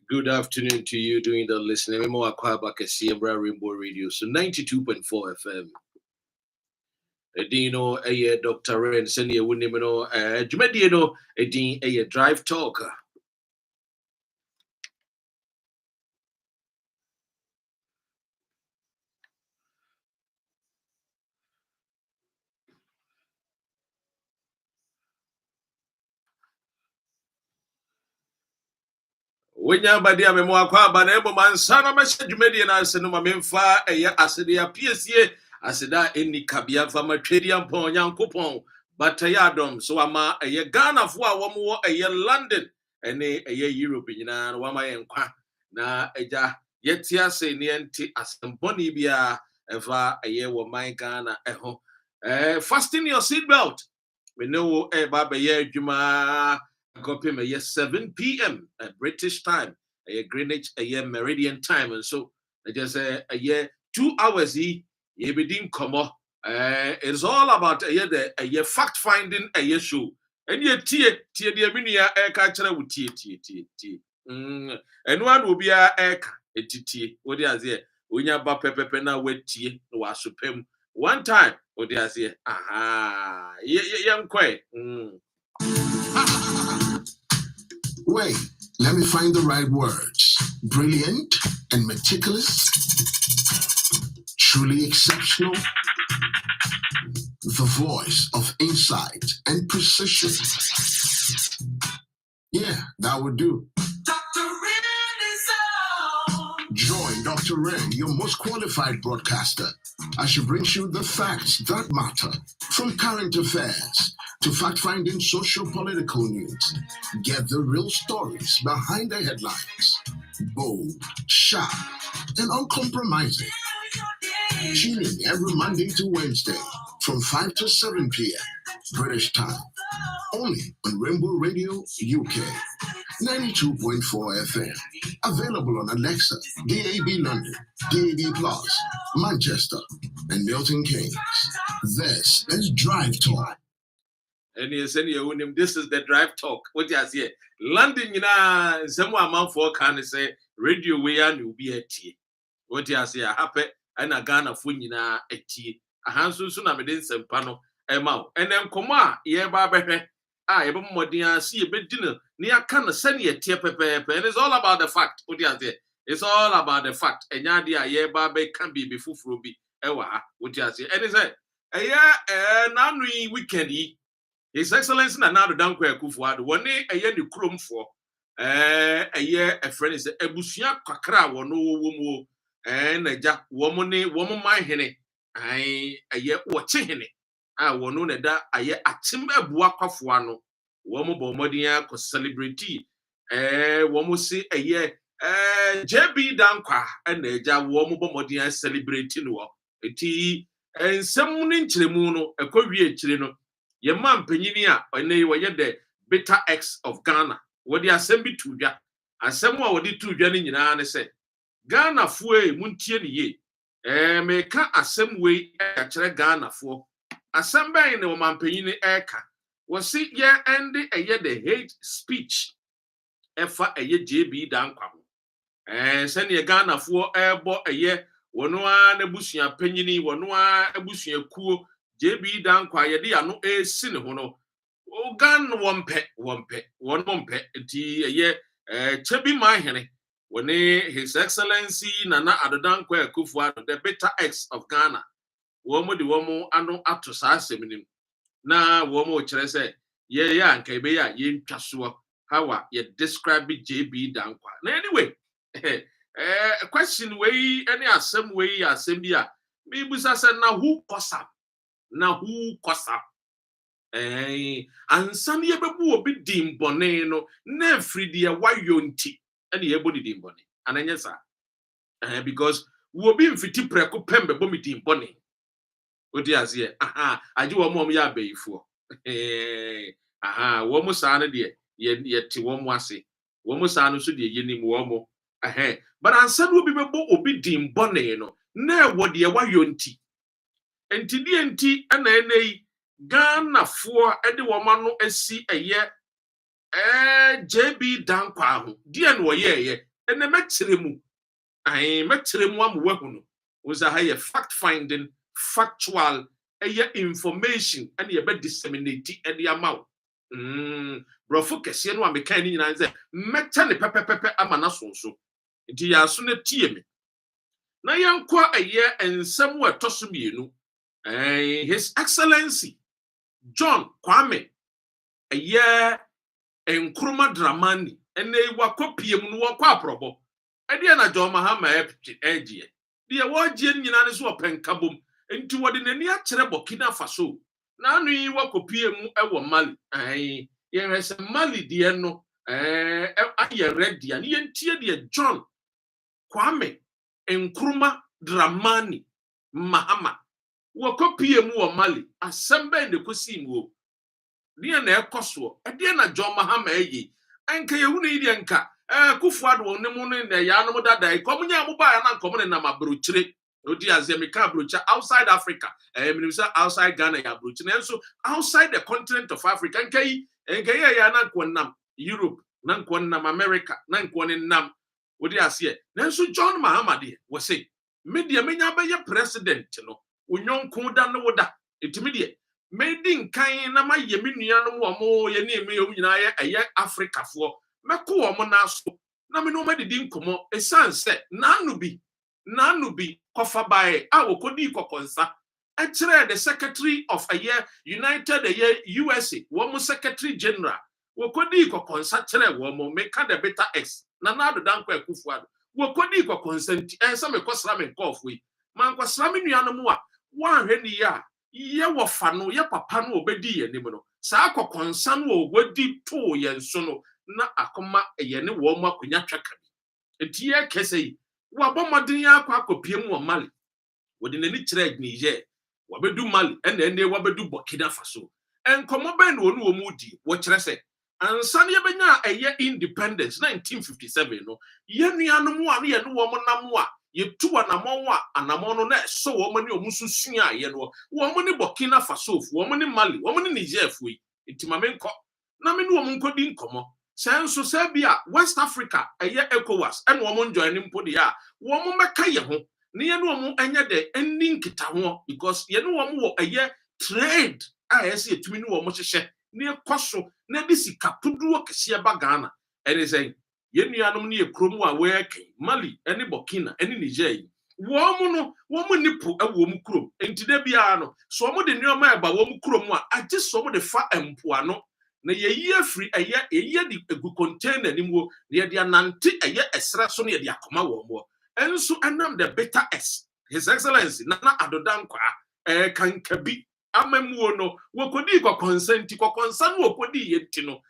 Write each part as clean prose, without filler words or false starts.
Good afternoon to you doing the listening. I'm Rainbow Radio, so 92.4 FM. Dino, a Dr. Ren, send you wouldn't even know, Jumedino, a Dean, a drive talker. When you're by the Amemoa, but able man, son of a Jumedian, I said, no, my main fire, a year, I said, PSA, I said, that any cabia from a trading pon, young coupon, but Tayadom, so I'm a year Ghana for one more, a year London, and a year European, and one my enqua. Na eja yetia se niente asemboni bia eva eye wo man Ghana eho fasten your seatbelt. We know baba ye adwuma copy me 7 p.m. British time, Greenwich Meridian time, and so I just say a year 2 hours ye be din komo. It's all about a year fact finding a year show. And ye tie the minia kachara with tie. And one will be a etiti. What is here? When you ba pepe na wetie no wasupem. One time, what is here? Aha, young quay. Wait, let me find the right words. Brilliant and meticulous. Truly exceptional. The voice of insight and precision. Yeah, that would do. Join Dr. Ren, your most qualified broadcaster, as she brings you the facts that matter, from current affairs to fact-finding social-political news. Get the real stories behind the headlines. Bold, sharp, and uncompromising. Tune in every Monday to Wednesday from 5 to 7 p.m. British time. Only on Rainbow Radio UK. 92.4 FM. Available on Alexa, DAB London, DAB Plus, Manchester, and Milton Keynes. This is Drive Talk. And you say this is the drive talk. What you say? London, some amount for can say radio we are new be a tea. What you say? I happy and a Ghana funina a tea. A handsome soon I'm in some panel a mouth. And then come on, yeah, Barbara. I have more than see a bit dinner. Near can send you a tear pepe, and it's all about the fact. What you say? It's all about the fact. And yadia, yeah, Barbara can be before Fruby. Ewa, what you say? And he said, now we weekend. His Excellency na nado danko Akufo-Addo woni eye ne kromfo eye a friend is ebusua kakra wono wo mu na ja wo mo man hene ai eye wo che hene a wono na da aye atem abua kwafo ano wo mo bo modin akọ celebrity wo mo si eye JB dankwa na eja wo mo bo modin celebrity no eti ensem ni nkyeremu no ekọwie ekyire no ye man panyini a ene wo ye the bitter X of Ghana wo de asem bi tudwa asem a wo de tudwa ni nyina ne se Ghana fo muntie ne ye me ka asem we a kire Ghana fo asem ban ne wo man panyini eka wo si ye ende eye the hate speech efa eye JB dankwa se ne Ghana fo ebo eye wono a na busua panyini wono a abusua kuo JB dankwa ye de ano esi ne ho no ogan wompe ti ye chebi mahene woni His Excellency Nana Addo Dankwa Akufo-Addo the bitter X of Ghana womo de womo ano ato sa aseminim na womo kire se ye ya anka ebe ya ye ntwaso hawa ye describe JB dankwa na anyway question we any asem we asem bi a me busa se na who kosa ansan ye bebu obi dimbone no na fridi ya wayo nti ene ye bodi dimbone ananye sa because wo bi mfiti preko pembe bo mi dimbone odi azie aji wo mo ya abayifo wo mo sa na de ye ti wo mo ase wo mo sa no so de ye nim wo mo but ansan wo bi bebo obi dimbone no na wo de wayo nti enti ena enei Ghana for edi womano esi eye JB Dankwa ho die no ye ene mekyere mu mekyere mu am wahunu was a fact finding factual information and ye be disseminate edi amaw brofo kese no ameka ni nyina ze meta ne pepepepe ama na sonso nti ya so na tie me na yankwa ensem wa toso mienu His Excellency John Kwame Nkrumah Dramani ene wakopiem no wakwa aprobo ede na John Mahama egie de wagie nyina ne so openkabom enti wode nani akere Burkina Faso na anu yi wakopiem ewo Mali ye rese Mali de no aye ready ani yentie de John Kwame Nkrumah Dramani Mahama wakopiem wo Mali asembe ne kosi mu dia na ekoso dia na John Mahama eyi anka yehunu yi nka kufuado wo ne mu ne na ya no dada ikomunya mo ba ya na nkomo ne na mabrochire odi azemika brocha outside Africa minimsa outside Ghana ya brochire enso outside the continent of Africa anka yi ya na nkonam Europe na nkonam America na nkonam odi ase enso John Mahama de we say media menya be president no onyonko da no woda etimi de made in kind na maye menuanom wo mo ye ne eme yom nyina ye Africa fo meko wo mo na so na me no ma didi nkomo esanse nanu bi kofa bae a wokodi kokonsa e kire the secretary of United USA wo mo secretary general wokodi kokonsa kire wo mo meka the beta x na nado danko akufuado wokodi kokonsa nti ensa me kosra me nkofo yi man kosra me nuanom a wanhwe ni ya ye wofa no ye papa no obedi ye nim no saa kokonsa no wodi to ye nso no na akoma ye ne wo ma konya twaka enti ye kese yi wo bomodin ya akopiem wo Mali wodi nani kire Niger wabedu Mali ene wabedu Burkina Faso enkomo ben no no mu di wo kire se ansa ne benya independence 1957 no ye nuanom a ne ye no wo mo nam a yetuwa na monwa anamono na so wo mani omususua ye no wo mani Burkina Faso fu wo mani Mali wo mani Niger fu intimamenko na me no wo nkodi nkomo senso sabia West Africa ECOWAS en wo mon join mpo de ya wo mo meka ye ho ne ye no wo anya de ending kita ho because ye no wo mo wo trade ese etumi no wo mo hyehye ne ekoso na de sika poduo kese ba Ghana ene say yenuanom ne ekrom a weke Mali ene Burkina ene Niger wo mo nipo ewo mu krom enti da bia no so mo de nneoma eba wo mu krom a age so mo de fa empoano na ye afri ye di egu container ni mo ye de anante esra so ne de akoma wo mo enso anam the better s His Excellency Nana Adodankwa kankabi amamuo no wo kodi kwa consent kwa konsa no kodi yenti no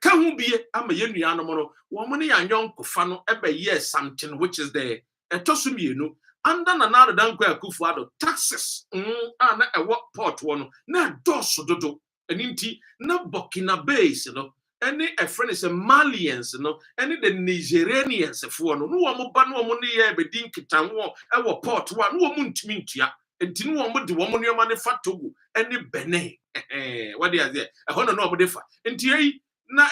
ka hu bie ama yenuanom no wo mo ne yanyon kofa no ebe yes something which is the etosumienu under Nana Adodankwa Akufo-Addo taxes na ewo port wo no na doso dodo eninti na Burkina base no any a friend is a Malians no any the Nigerians for no wo mo ba no mo ne ye be din kitanwo ewo port wo no mo ntimi ntua enti no mo de wo mo nneoma ne fa Togo any Benin what dey there no mo de fa enti yi na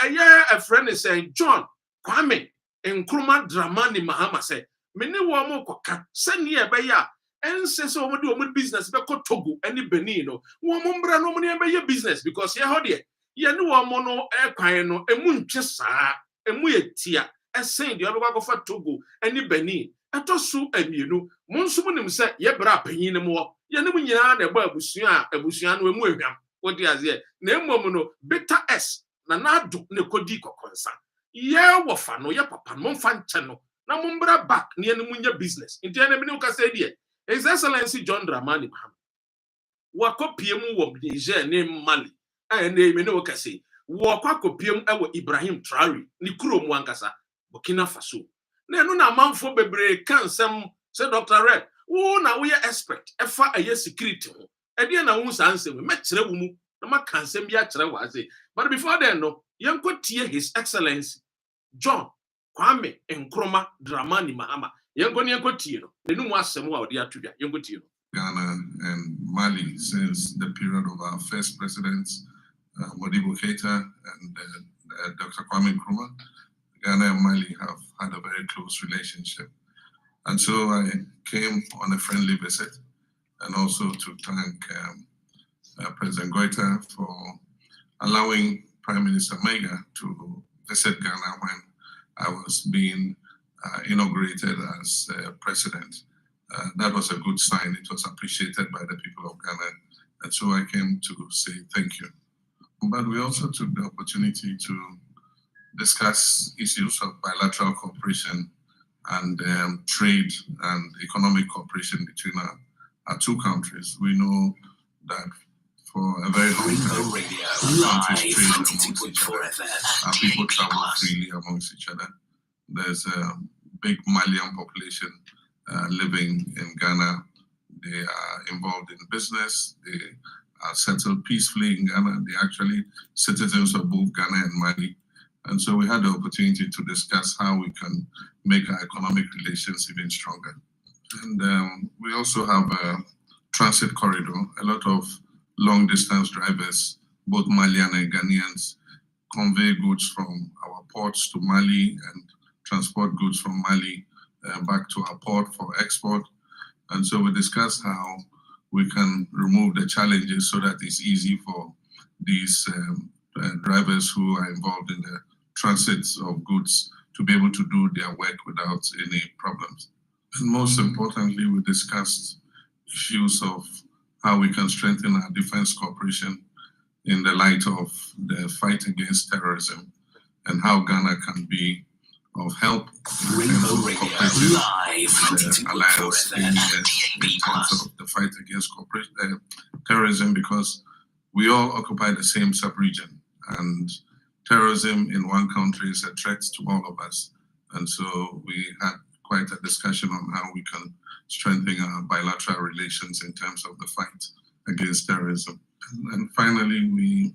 a friend is John Kwame Nkrumah Dramani Mahama say me ne wo mo koka sane e be ya ense so mo de wo mo business be ko Togo any Benin no wo mo mbra no mo ne be ye business because ye ho de ye ne wo mo no kwan no emu ntwe saa emu etia esen de obekwa fa Togo any Benin atosu amienu mo nso mo nim se ye bra panyin ne mo ye ne mo nyina na ba abusua no emu ehwam wo de aze na emom no beta s na nado ne kodi kokonsa ye wo fa no ye papa mo mfa nche no na mo mbra back ne ye ne mo nya business nti ene bi ne ka say de His Excellency John Dramani Mahama wakopiem wo Niger ne Mali ene me ne wo ka say wo kwakopiem ewo Ibrahim Traore ni kurom wankasa Burkina Faso na eno na manfo bebre kansem say Dr. Red wo na wo ye expert efa security ho ede na wo sansem me kire wo mu na makansem bi a kire wo ase but before then no yenkotie His Excellency John Kwame Nkrumah Dramani Mahama yenkotie no nenu asem wa ode atudwa yenkotie no Ghana and Mali since the period of our first presidents, Modibo Keita and Dr. Kwame Nkrumah. Ghana and Mali have had a very close relationship. And so I came on a friendly visit, and also to thank President Goita for allowing Prime Minister Mega to visit Ghana when I was being inaugurated as president. That was a good sign. It was appreciated by the people of Ghana. And so I came to say thank you. But we also took the opportunity to discuss issues of bilateral cooperation and trade and economic cooperation between our two countries. We know that for a very long time, our countries trade amongst each other. Our people travel freely amongst each other. There's a big Malian population living in Ghana. They are involved in business. They are settled peacefully in Ghana. They're actually citizens of both Ghana and Mali. And so we had the opportunity to discuss how we can make our economic relations even stronger. And we also have a transit corridor. A lot of long distance drivers, both Malian and Ghanaians, convey goods from our ports to Mali and transport goods from Mali back to our port for export. And so we discussed how we can remove the challenges so that it's easy for these drivers who are involved in the transit of goods to be able to do their work without any problems. And most importantly, we discussed issues of how we can strengthen our defense cooperation in the light of the fight against terrorism, and how Ghana can be of help in terms of cooperating with the alliance in terms of the fight against terrorism, because we all occupy the same sub-region, and terrorism in one country is a threat to all of us. And so we had quite a discussion on how we can strengthen our bilateral relations in terms of the fight against terrorism. And finally, we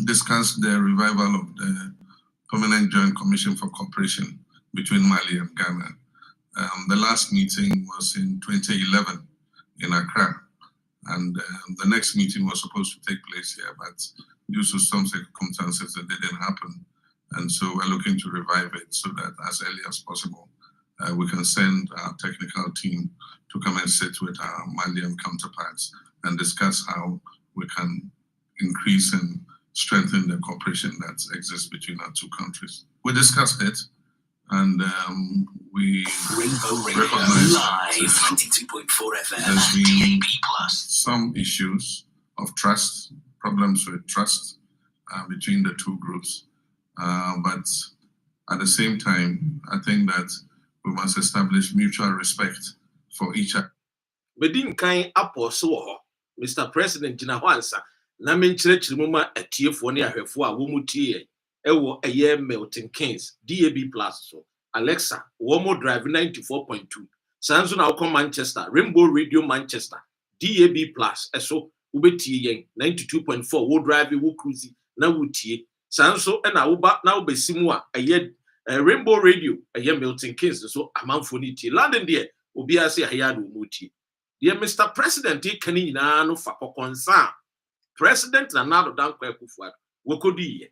discussed the revival of the Permanent Joint Commission for Cooperation between Mali and Ghana. The last meeting was in 2011 in Accra, and the next meeting was supposed to take place here, but due to some circumstances it didn't happen. And so we're looking to revive it so that as early as possible, we can send our technical team to come and sit with our Malian counterparts and discuss how we can increase and strengthen the cooperation that exists between our two countries. We discussed it, and we recognize that there's been some issues of trust, problems with trust between the two groups. But at the same time, I think that we must establish mutual respect for each other. Bedin kan apostle Mr. President Gina Hwansa na menkyerɛkyerɛ mu ma atiefo ne ahwɛfo a wɔn mu tie ɛwɔ ɛyɛ Milton Keynes DAB Plus so Alexa wɔn drive 94.2 sanso na wɔkɔ Manchester Rainbow Radio Manchester DAB Plus ɛso wobɛtie yɛn 92.4 wo drive wo cruise na wotie sanso ɛna woba na wobɛsi mu a ɛyɛ Rainbow Radio ɛyɛ Milton Keynes so amanfo ne tie London deɛ obi ase ahya do mu tie deɛ Mr. President kan nyinaa no fa kɔkɔnsa President Nana Dankwa Akufo-Addo wokodi ye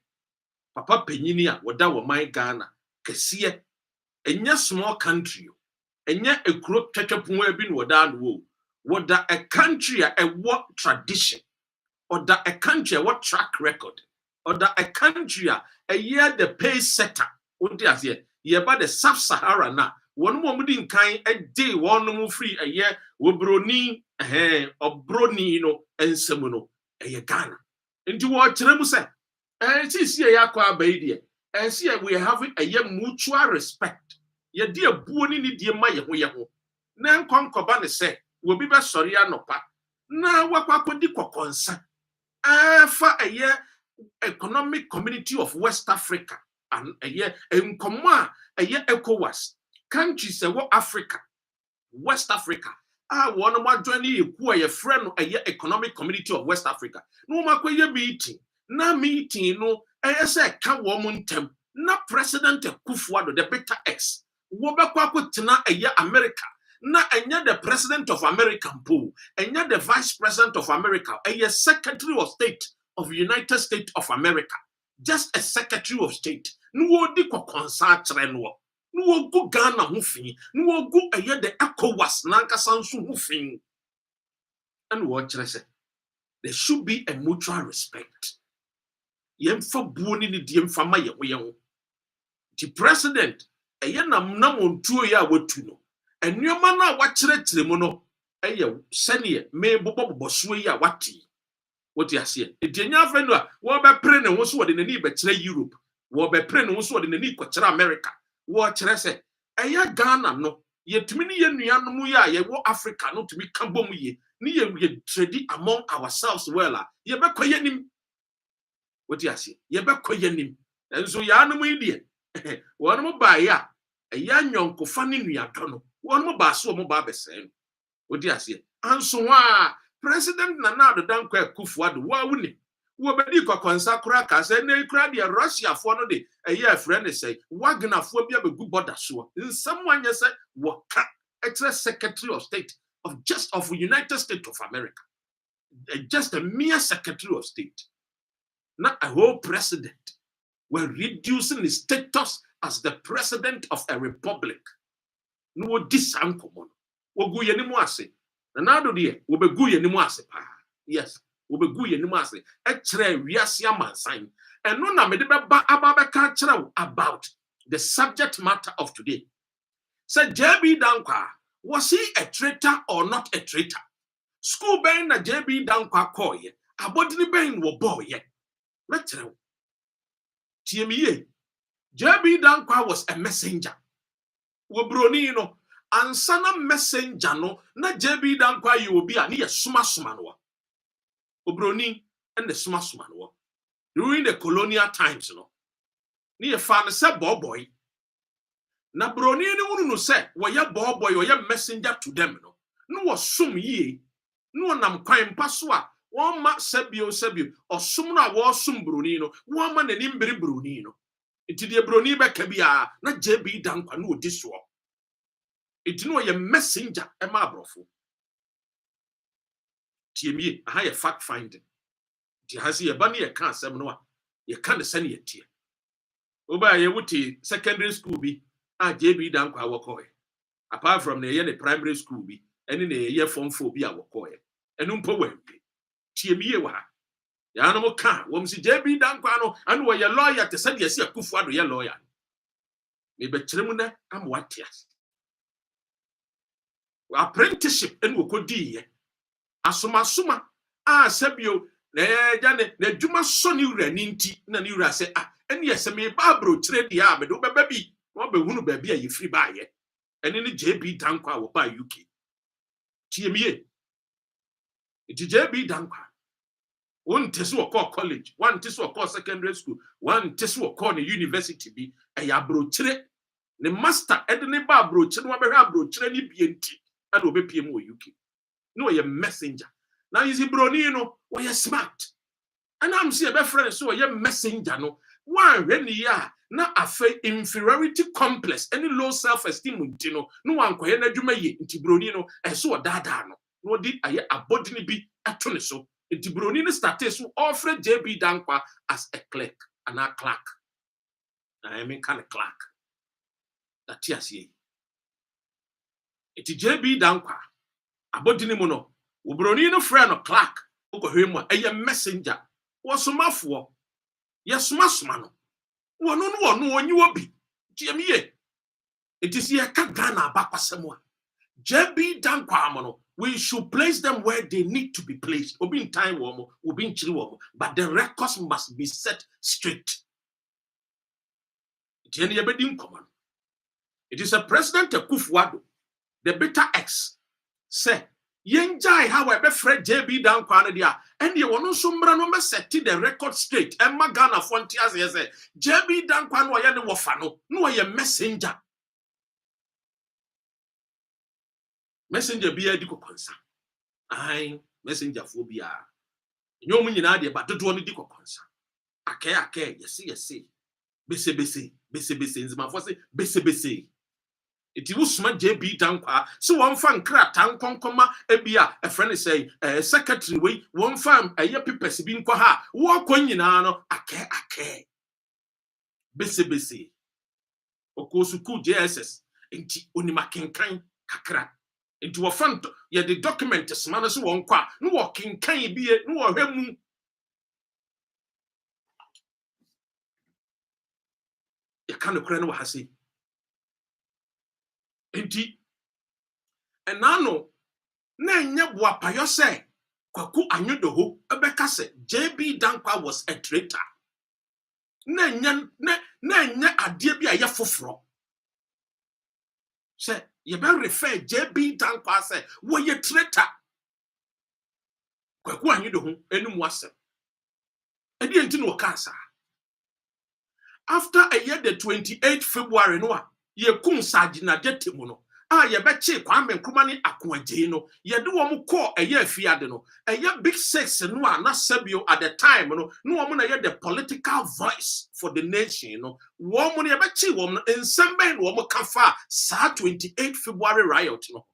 papa penyini a woda wo man Ghana kɛseɛ enya small country enya ekuro twetwepon abi no woda no woda a country a what tradition oda a country a what track record oda a country a year the pace setter wodi ase ye ba the sub-Sahara na wonu mo mudi nkan a day wonu mo free a year wobroni obroni no ensemu no eye Ghana nti wo kyerɛ mu sɛ sisi ya akɔ abai de see we have a mutual respect ye di abuo ni die ma ye ho na nkonkoba ne sɛ wo bi bɛ sɔre anopa na wakwa kodi kokonsa afa eye economic community of West Africa and eye nkomo a eye ECOWAS countries wo Africa West Africa one more joining a friend a economic community of West Africa. No matter meeting, na meeting no say ka woman tem na President Akufo-Addo the beta X. Wobekwa tina a America na enya the president of America mpo, enya the vice president of America, a secretary of state of United States of America, just a secretary of state. No di ko konsa kire no. No go Ghana ho fin, no go eye the ECOWAS na nkasa nso ho fin. And what I say, there should be a mutual respect. Yemfa buoni ni di yemfa ma ye. The president eye nam ontuo ya watu no. Enyoma na wakyerɛkyerɛ mu no ɛyɛ sɛnea me bobɔbobɔso yi a wati. What you say? Etienya afɛ no a wo bɛpre ne ho so wɔde n'ani bɛkyerɛ Europe, wo bɛpre ne ho so wɔde n'ani kɔkyerɛ America. Wo kyerɛ sɛ ɛyɛ Ghana no yɛtumi ne yɛnua no mu yɛ a yɛwɔ Africa no tumi ka bɔ mu yɛ ne yɛ trade among ourselves well a yɛbɛkɔ yɛnim. What you say? Yɛbɛkɔ yɛnim. Enso ya no mu yi deɛ wɔn mo ba yɛ a ɛyɛ nyɔnkofa ne nua dɔ no one mo ba so mo ba besen odi ase anso wa president Nana Addo Dankwa Akufo-Addo wa wuni wo bedi kokonsa kura ka se na kura de Russia fo no de eye afre ne say Wagner fo bia begu border so nsam wanye se wo ka etre secretary of state of United States of America, just a mere secretary of state, not a whole president, were reducing his status as the president of a republic. No disankomo wogu ye nimu ase na nado de wo begu ye nimu ase pa. Yes, wo begu ye nimu ase e kire wiase amansan eno na me de beba ababeka kire about the subject matter of today. Say JB Dankwa, was he a traitor or not a traitor? School ben na JB Dankwa koye abodini ben wo boy ye metrew tiemiye. JB Dankwa was a messenger. Wobroni no ansana messenger no na JB Dankwa yi obi a ne ye suma no. Wobroni and the suma no. During the colonial times no. Ne ye fa ne se boy. Na broni ni wunu no se wo ye boy wo ye messenger to them no. No was sum ye. No nam kwan pa so a won ma sabio osum no a wo sum broni no. Won ma nanim bere broni no. Iti de broni be ka bia na JB Dankwa no odi so. Iti no ye messenger e ma abrofo. Tiemie aha ye fact finding. Ti hasi ye ba ne ye ka asem no a ye ka ne sane ye tie. Oba ye wuti secondary school bi a JB Dankwa wokoe. Apart from the ye primary school bi ene ne ye form 4 bi a wokoe. Enu mpo wempe. Tiemie wa ha. Ya no mo ka wo msi JB Dankwa no anu wo ye lawyer te se de ase Akufo-Addo ye lawyer. Me be kyeremu na amwatias. Apprenticeship en wo kodi ye. Asoma a sabio na jane na dwuma so ni wura ni nti na ni wura se ene ye se me ba bro kire dia a me do beba bi wo be hunu ba bi a ye free ba ye. Ene ni JB Dankwa wo ba UK. Tiemie. Iti JB Dankwa one tesu call college, one tesu call secondary school, one tesu call the university bi eya brochire ne master edene ba brochire no be ha brochire ni bienti and obepie mu UK. No ye messenger. Now you see broni no we ye smart. And I'm see be friend so ye messenger no. One when ya na afa inferiority complex any low self esteem ntino no wan koye na dwuma ye nti broni no so dada no. No di aye abodini bi ato ne so. Iti broni ni started so offer JB Dankwa as a clerk and a clerk. I mean kind of clerk. That yes ye. Iti JB Dankwa abodini mo no. Wo broni no friend of clerk. Uko hwemu a messenger. Wo somafo. Ye soma no. Wo no onyi obi. Tiemiye. Iti si ye ka Ghana abakwasemo a. JB Dankwa mo no. We should place them where they need to be placed. Obi in time womo, obi in chili womo, but the records must be set straight. It is a President Akufo-Addo, the bitter ex, say, yenjai how I be Fred JB Dankwa dia, and ye wonu sumbra no me set the record straight. Emma Ghana Fontias say, JB Dankwa no ye ne wofano, no ye messenger. Messenger be a diko konsa. Ai, messenger phobia. Nyo mu nyina de ba dodo no diko konsa. Ake, yesi. Bese nzima fo se bese. It was my JB Dankwa. So one fan crack tankonkoma ebia a friend is saying secretary way one farm a year people sibin kwa ha walk on no ake bese okosuku JSS inti unimakenkan kakra inti wo fan ye the document man so won kwa no wo kenkan bie no wo hwemu ya kan okra no wo hase inti enano na nya boa payo se kwaku anyodoho ebeka se JB Dankwa was a traitor na nya ade bia ye foforo se ye be refer JB Dankwa se wo ye traitor kwaku anyodoho enum wasem edi enti no kasa after a year the 28th February no ye kum sajina detemu no ye beche Kwame Nkrumah ne akoagye no ye de wo mo call eye afiade no eye big six no na sabio at the time no wo mo na ye the political voice for the nation no wo mo na ye beche wo mo ensembe no wo mo kafa sa 28 February riot no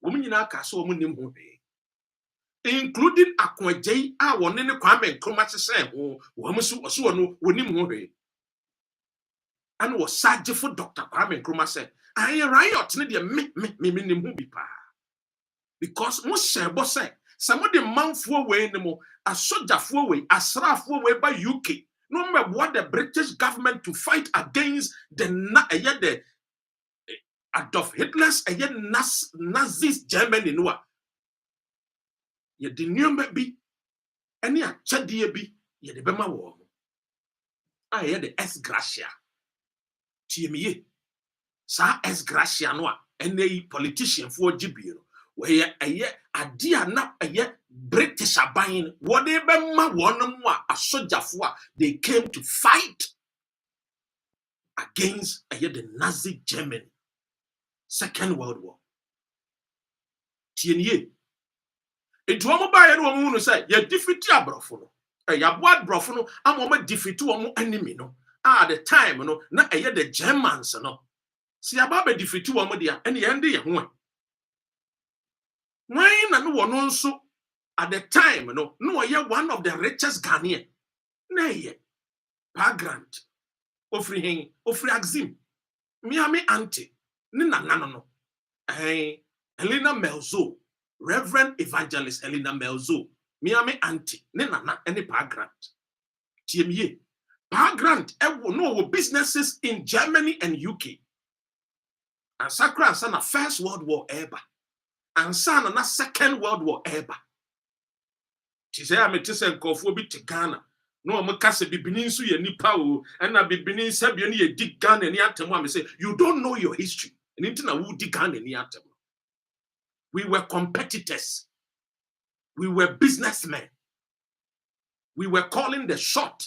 wo mo nyina ka so wo mo nim ho be including akoagye a won ne Kwame Nkrumah sese ho wo mo so no wonim ho be and was surgery for Dr. Kwame Nkrumah said I riot ne de me nim ho bi pa because mo shebo say some of the manfo we ne mo asojafo we asrafo we ba UK no me what the British government to fight against the Adolf Hitler's Nazis Germany no ye de nyoma bi ene a chade bi ye de bema wo ye de S gracia tiemiye sa es gracia no a ene politician for gibiro we eye adia na eye British aban what they be ma wonum a asojafo a they came to fight against eye the Nazi Germany Second World War tieniye etu omo baye no omo no say ya defeat abrofo no ya boad brofo no am defeat omo enemy no at the time no na eye the Germans no si ababa defeat omo dia ene ye nde ye ho when na no wono nso at the time no ye one of the richest Ghanaian na ye pa grant ofri axim miami auntie ni na no Helena Melzo Reverend Evangelist Helena Melzo miami auntie ni na any pa grant tiemiye pa grant no businesses in Germany and UK and sakra and sana First World War eba and sana na Second World War eba ti say ametese nkofo bi te Ghana no mo kase bibini nso ye nipa o na bibini sabio ne ye di Ghana ni atemu am say you don't know your history and intina wo di Ghana ni atemu. We were competitors, we were businessmen, we were calling the shot,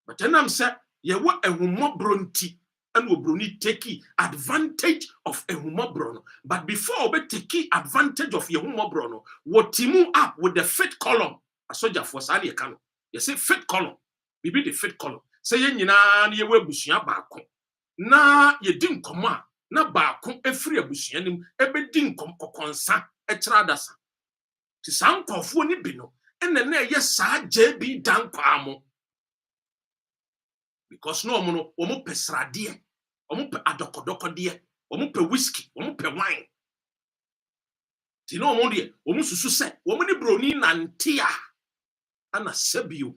but then I'm saying ye wa ehumo bronti and we broni take advantage of ehumo brono. But before we take advantage of ehumo brono, what timu up with the fifth column a soldier for sali kano. You say fifth column, we be the fifth column. Say ye nyina ye we busuya baako na ye din koma na baako efri abusua nim ebedi nkom kokonsa etradasa ti san kofo ni bi no enne na ye sa JB Dankwa mo because no omo pesrade omo pe adokodoko de omo pe whiskey omo pe wine ti no omo de omo susu se omo ni broni nantia ana sabio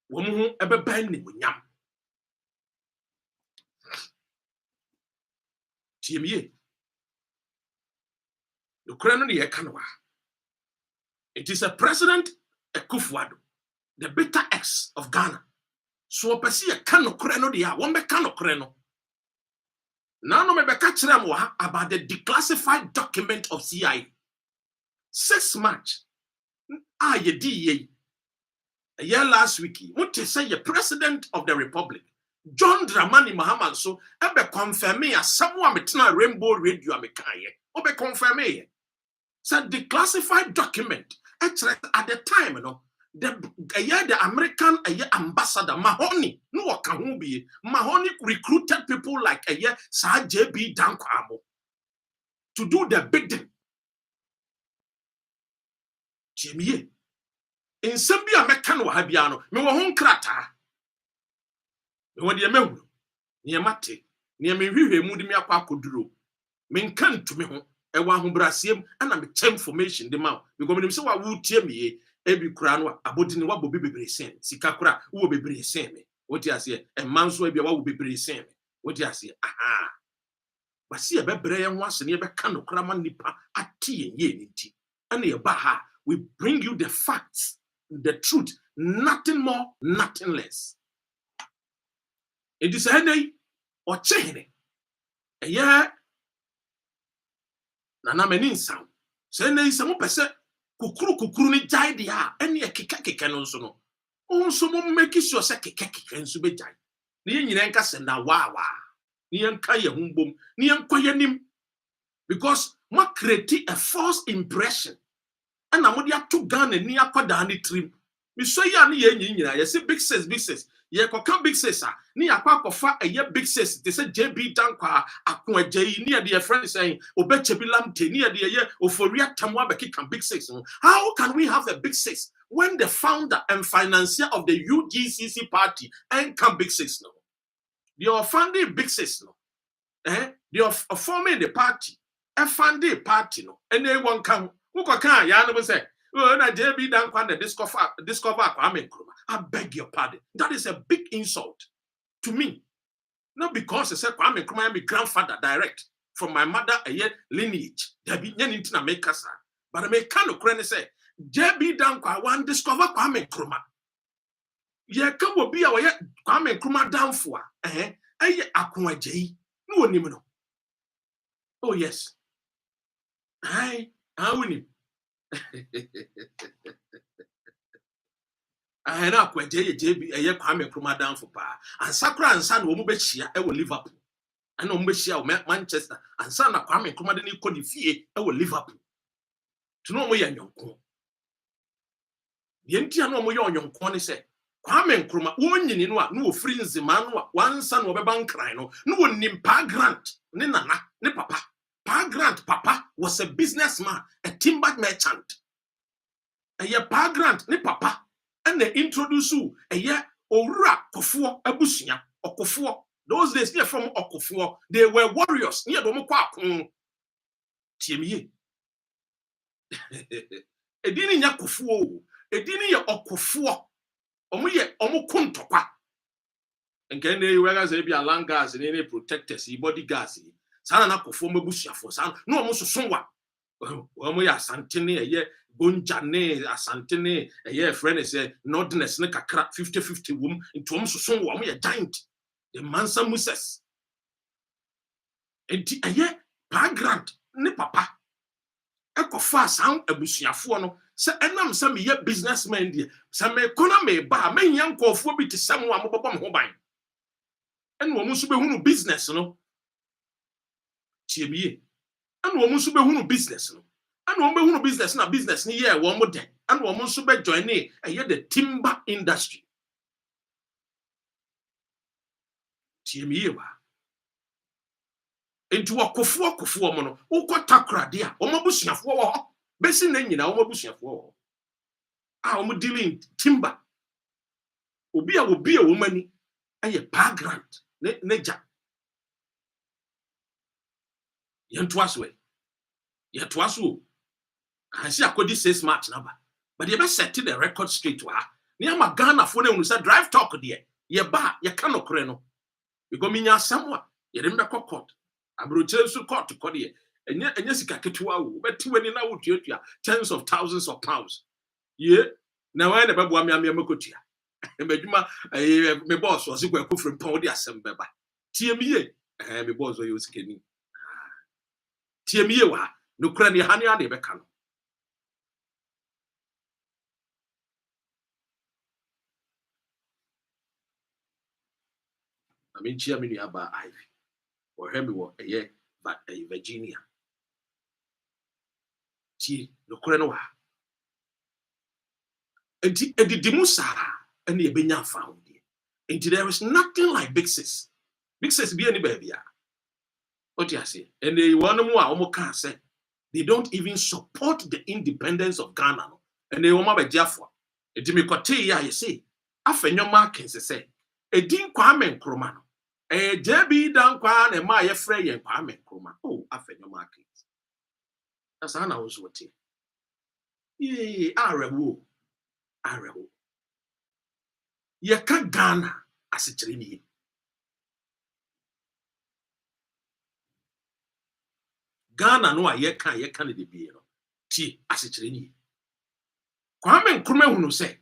omo ho ebeba ni munyam tiemiye the crown de yekanwa. It is a President Akufo-Addo, the bitter ex of Ghana. So opesi ye kano kreno dia, won be kano kreno. Now no me be catch them about the declassified document of CIA. 6 March. Ye di ye. A year last week, what to say the President of the Republic, John Dramani Mahama so ebe confirm as someone metna Rainbow Radio amekaye. Obe confirm ye. So declassified document at the time, the American ambassador Mahoney no wakahubi Mahoney recruited people like Sir JB Dankwamo to do the bidding. Jimmy in Sambia Mekano Habiano, me wa hon krata. Me wa de mehu. Ni mate, ni me hwehwe mu de me akwa akoduro. Me nkan to me ho. E wa ho brasiem ana me check information de ma. Because me nim se wa wutie me ebi kura no abodini wa bobi bebre sen. Sika kura wo bebre sen me. Woti ase e manso ebia wa wo bebre sen me. Woti ase aha. Basi e bebre ye ho ase ne be ka no kura ma nipa atie ye ni ti. Ana ye ba ha, we bring you the facts, the truth, nothing more, nothing less. It is any or chehene. Yeah, Nana menin sound. Say, nay, some person kukuru ni jai dia, any a kika no so no. Oh, so make it so say kika and sube jai. Ni yanka senda wawa. Ni yanka ye humbum, ni yanka nim. Because what create a false impression. And I'm going to gun and near Kodani trim. We say ya ni yen, you say big says. Ye koka big says, ni akwa kofa a ye big says. They say JB Dankwa, akwa J near the friend saying, Obechebilamte, near the year, Ophoria Tamwabeki can big says. How can we have a big says when the founder and financier of the UGCC party and can big says no? They are funding big says no. They are forming the party, a funding party no, and they won't come. Who can ya no say, oh, na JB Dankwa discover Kwame Nkrumah. I beg your pardon. That is a big insult to me. Not because I said Kwame Nkrumah, I'm my grandfather direct from my mother a yet lineage. There be any thing I make us, but I may kind of credit say JB Dankwa one discover Kwame Nkrumah. Ye come be our Kwame Nkrumah down for akwa J. No one no. Oh yes. I win. I know kwa JB Kwame Nkrumah down for pa. And Sakura and San womu bechia e wo Liverpool. And womu bechia Manchester. And San na Kwame Nkrumah de ni ko di fie e wo Liverpool. To no mo ya nyonko. Ye ntia no mo ya nyonko ne se Kwame Nkrumah wo nyini no a no wo free nzima no a wansa no beba nkran no no wo nim pa grant ne nana ne papa. Pa Grant papa was a businessman, a timber merchant. A year Pa Grant ne papa and they introduce you a year Ora Kofuo Abusia or Kofuo. Those days near from Okofuo, they were warriors near Domokwa. Timmy. A dini ya Kofuo, a dini ya Okofuo, Omuye Omukuntokwa. And can they wear as a be a land gas and any protectors, bodyguards. Sana na kofo mabusia fo sana no omo so sonwa omo ya asantene eye bonjane asantene eye friend say nordness ne kakra 50-50 wom into omo so sonwa omo ya giant the mansa muses enti eye Pa Grant ne papa ekofa san abusiafo no se enam se me ye businessman die se me kona me ba me nya nkofo bi te samu amobobom ho ban ene omo so be hunu business no Chiemiye. And woman sube hunu business no. And woman hunu business na business ni ye one more day. And woman sube join and ye the timber industry. Chiemiye wa. Into a kofuo mono. Uko takra dia. Oma busiafo wo. Besi na nyina oma busiafo wo. Omo dealing timber. Obi a woman ni aye Pa Grant neja. Yentwaswe. I see a cody 6 March number. But you best set the record straight to her. Near my Ghana phone when we said drive talk dear. Ye ba, ye cannot creno. You go mean ya somewhat. You remember court. I brought to court to Cody. And yet, Ketua, but 20 now would you tens of thousands of pounds. Ye, now I never want me a Mokotia. And my boss was equal from Podia Sembeba. TME, my boss was using. Tiemiye wa no kra ne hane ade beka no aminchia mini aba Ivy or hemi wo eye but Virginia ti no kra no wa Enti edidimusa and ye benya found. Enti there is nothing like big sis. Big sis be any baby. What you say? And they want more can say they don't even support the independence of Ghana. And they want be Jaffa. Edimi kote ya you say. Afenyo markings say. Edin Kwame Nkrumah. JB dan kwa na ma ye frɛ ye Kwame Nkrumah. Oh, afenyo markings. That's how I was what. Arewo. Ye ka Ghana asikyere ni. Ghana no a ye ka ne de bi no. Ti asikyere ni. Kwame Nkrumah hunu sɛ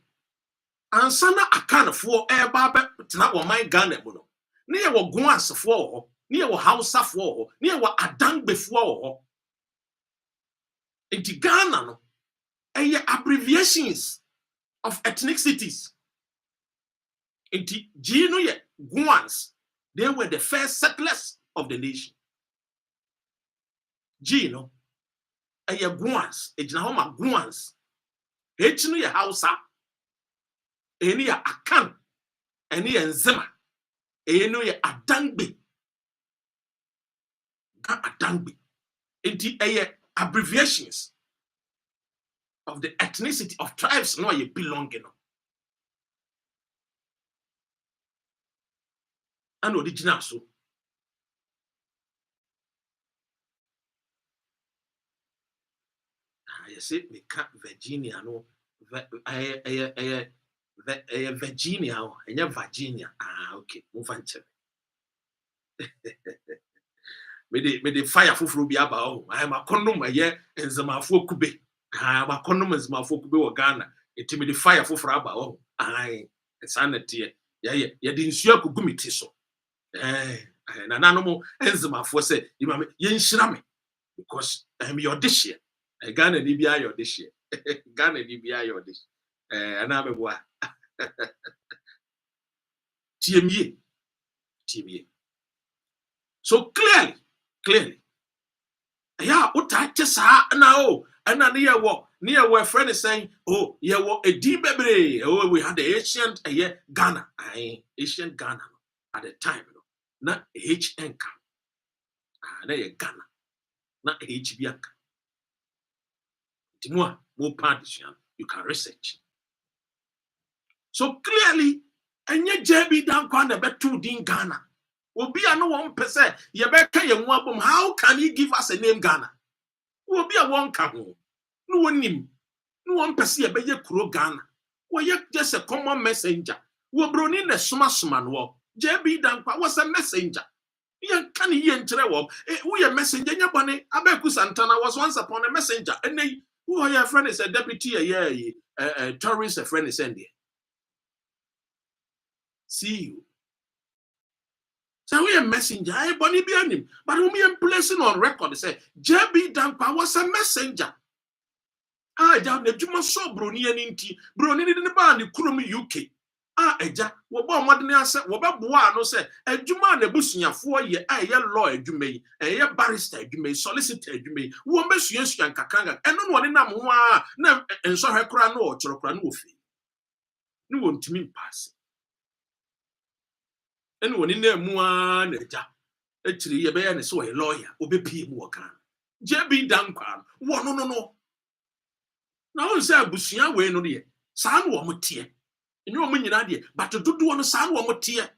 ansana akanfo eba be tena wo man Ghana mu no. Ne ye wo Guansefo ho, ne ye wo Hausafo ho, ne ye wo Adangbefo ho. Enti Ghana no abbreviations of ethnicities. Enti G no ye Guans, they were the first settlers of the nation. G no Guans, ejina ho ma Guans. H no ye Hausa, eni ya Akan, eni ye Nzema, eni no ye Adangbe. Adangbe. Enti abbreviations of the ethnicity of tribes no ye belong in. And original so. You say me can't Virginia no Virginia and Virginia. Okay, move on. Me the fire for be about. I am a condom a year and Zamafo Kube. I am a condom as Mafo Kube or Ghana. It me the fire for about. I sanity. Yeah, didn't see a kugumitiso. And an animal and Zamafo said, you yen shrame because I'm your dish here. Ghana DBI your dish here. Ghana DBI your dish. And I'm a boy. TME. So clearly. Yeah, what I just now. And I near what friend is saying, oh, yeah, what a deep baby. Oh, we had the ancient Ghana. Ancient Ghana at the time. Not HN. There Ghana. Not HB. More partition. You can research. So clearly, and yet JB down the bet 2 din Ghana. Will be a no 1%. Yebeka Yamwabum, how can he give us a name Ghana? Will be a one cabo. No one name. No one perceive a beye kuro Ghana. Well, yet just a common messenger. We brought in a smasman war. JB Dankwa was a messenger. Yan can he enter a walk? We a messenger, Yabane, Abeku Santana was once upon a messenger, and they who are your friend is a deputy, a tourist, a friend is ending. See you. So we a messenger, Bonnie be him, but we are placing on record, say, JB Dankwa was a messenger. Down the Juma so Bruni and Inti, Bruni didn't ban the Kurumi UK. Eja, Waba Madina said, Waba Buano said, a Juma the Busia 4 year, lawyer, you may, a barrister, you may, solicitor, you may, who miss you and Kakanga, and no one in Namwa, and saw her crown or Chorokranufi. No one to me pass. And one in there, Muan, actually, a bayan is so a lawyer, Obepi Muakan. JB Dankwan, no. Now, say, Busia way no dear, San Wamutia. And you mean idea, but to do on the San Wamutia.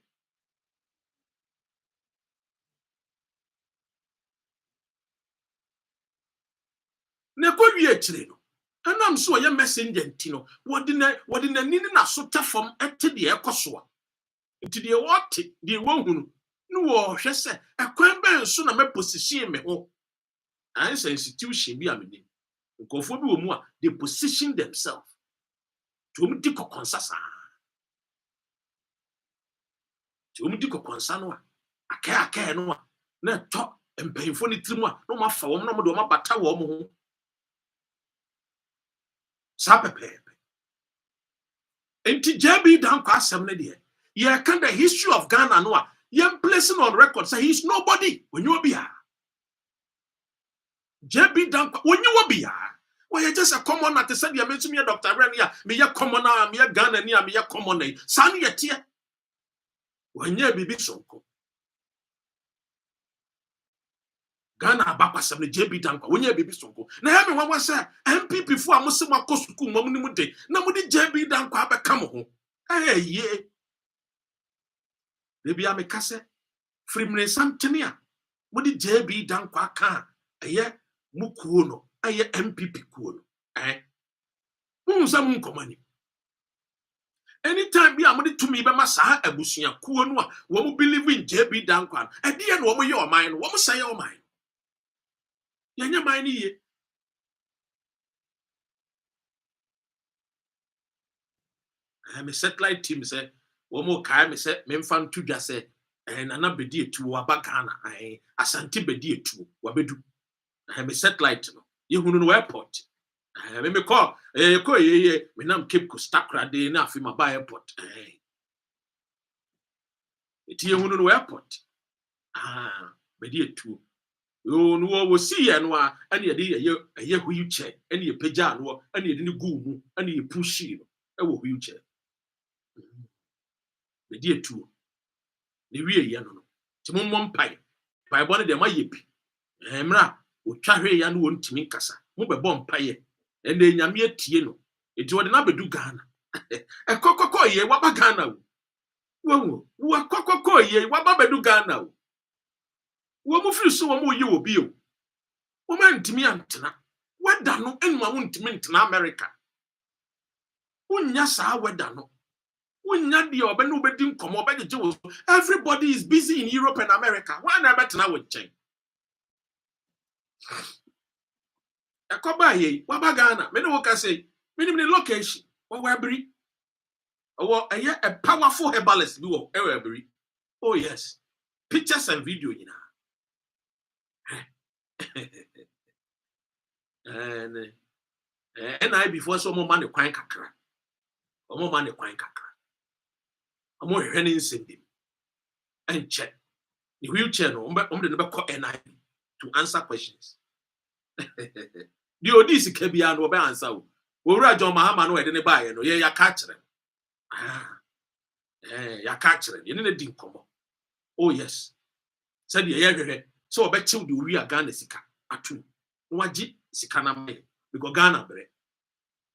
Negotiate, and I'm so a messenger, Tino. What in the Nina Sota from at the Ecoswa. Into the what the woman, no, she said, a quembe soon a me position me home. I say institution be a minute. Go for more, they position themselves to Mdiko Consasa. To Mdiko Consano, a care no, no talk and pay for it no more for no more bata woman. Sapape. And TJB down class 70. Yeah, can the history of Ghana no? You're placing on record say he's nobody when you be here. JB down when you will be here. Why just a common at the said you mentioned me, Dr. Renia, me a commoner, me a gun and me a commoner. Son yet here. When ye be sonko. Ghana abapasam ne JB Dankwa when ye be sonko. Na me wan say MPP fu amosem akosuku mom ni mu de. Na mu di JB Dankwa abeka mo ho. Eh ye. Debi amekase frimne samtene a mu di JB Dankwa ka eye mu kuo no eye MPP kuo no. Unsam nkomani. Anytime be amudi to me be masa abusua kuo no a wo mu believe in JB Dankwa. E de na wo mu ye o man no wo mu say o man. Yanya man ni ye. Me satellite team say wo mu kai me say me mfa ntu dwa say nana bedi etu wa bagana asante bedi etu wa bedu. Me satellite no ye hunu no airport. Me call ko ye me nam Cape Coast Takrade na afi ma ba airport. Eti ye hunu no airport. Bedi etu. Yo no wo see ye no a ane ye wheelchair ane ye pagya no ane ye ni gu mu ane ye pushi no e wo wheelchair. Bedi etu. Ne wie ye no. Ti mo mpai. Pai bo ne de ma ye bi. Emra o twa hwe ya no wontimi nkasa. Mo be bo mpaye. Ene nyame atie no. Eti wo de na bedu Ghana. Kokoko ye wa ba Ghana wo. Wo kokoko ye wa ba bedu Ghana wo. Wo mu firi so wo mu ye obi o. Wo ma ntimi antena. Weda no enwa wo ntimi ntena America. Unya sa weda no. Unya de obe no obedi nkomo obeje wo. Everybody is busy in Europe and America. Why na betena wo chen? Ekoba ye wa ba Ghana. Me no wo ka say, me ni location. Wo wa bri. Oh, a powerful herbalist be wo every. Oh yes. Pictures and video you know. And I before some more money kwan kakra. Omo money kwan kakra. Omo hwene nsendem. And check. The wheelchair no the never call NI to answer questions. The odisi kebia no be answer. Wo wura John Mahama no e de ne bae no ye ya ka kire. Ya ka kire. Ye ne di nkomo. Oh yes. Said ye hwehwe. So obechiw de wi Ghana sika atu. Waji sika na mai because Ghana bre.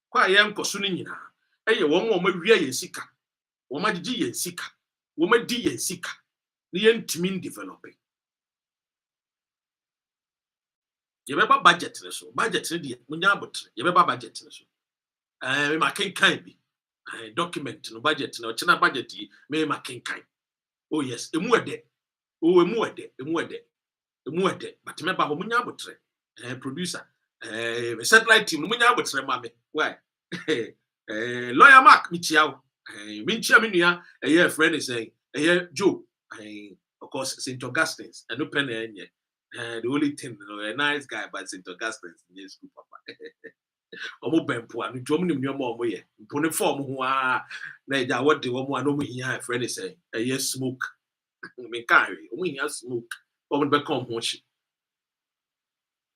Kwa ye nkoso ni nyina. Eye won ma wi ye sika. Wo ma gigi ye sika. Wo ma di ye sika. Ni ye ntimi developing. Ye beba budget ne so. Budget ne de munya abotre. Ye beba budget ne so. Me ma kenkan bi. Document no budget no chena budget yi me ma kenkan. Oh yes, emu ede. Oh emu ede, emu ede. Emu ede. But me ba ho munya abotre. Producer. Satellite team no munya abotre ma me. Why? Lawyer Mark Michiao. Minchia me nua friend is saying Joe. Of course St. Augustine's. And no pen enye. The only thing, a nice guy, but St. Augustine's in school, papa. Omo bempo anu dwom nim nyoma omo ye mpone form ho a na ja what the omo anu hia friend is say smoke me kai omo hia smoke omo be come ho chi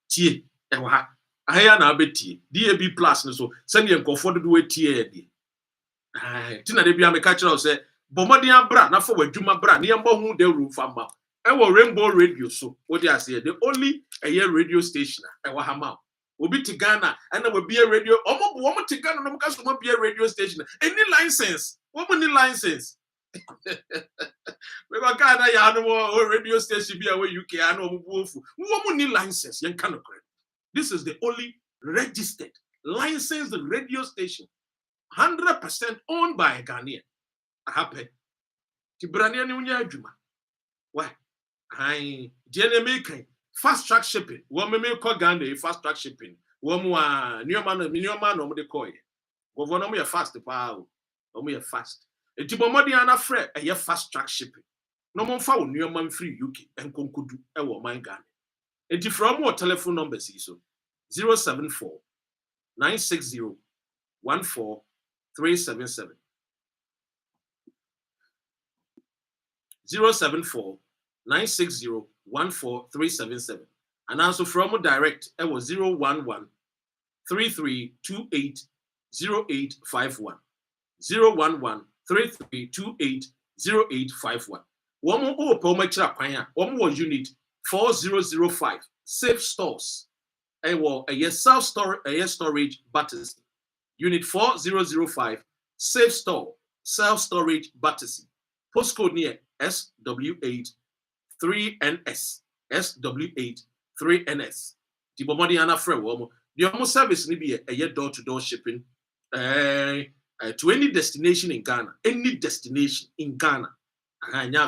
tie e wa ahia na abetie DAB plus no so send ye nkofo do wetie e di tina de bia me ka kira say bomodin abra na for wadwuma bra na ye mbo hu de room fama e wo Rainbow Radio so what you say the only radio station e wa hama Obi to Ghana and there will be a radio. Omo to Ghana no because be a radio station. Any license? What need license? We got Ghana ya no radio station be away UK and what need license? Yan cannot correct. This is the only registered licensed radio station, 100% owned by a Ghanaian. Happen. Tibrania ni unya adwuma. Why? Ai American. Fast track shipping. Woman may call Ghana fast track shipping. Woman, new man, no de call. Governor, me a fast power. Or me a fast. A Tibomodi and a fret, a year fast track shipping. No more found new man free UK and Conkudu, a woman Ghana. And from what telephone number is so 074 960 14377 074 960 14377 and also from direct it was 011 33280851. 011-33280851. One more Pomachra Paya, one more unit 4005, Safe Stores. A self storage Battersea. Unit 4005, Safe Store, Self Storage Battersea. Postcode near SW8 3NS. SW8 3NS. The Bomodiana Frewomo. The almost service may be a year door-to-door shipping to any destination in Ghana. Any destination in Ghana.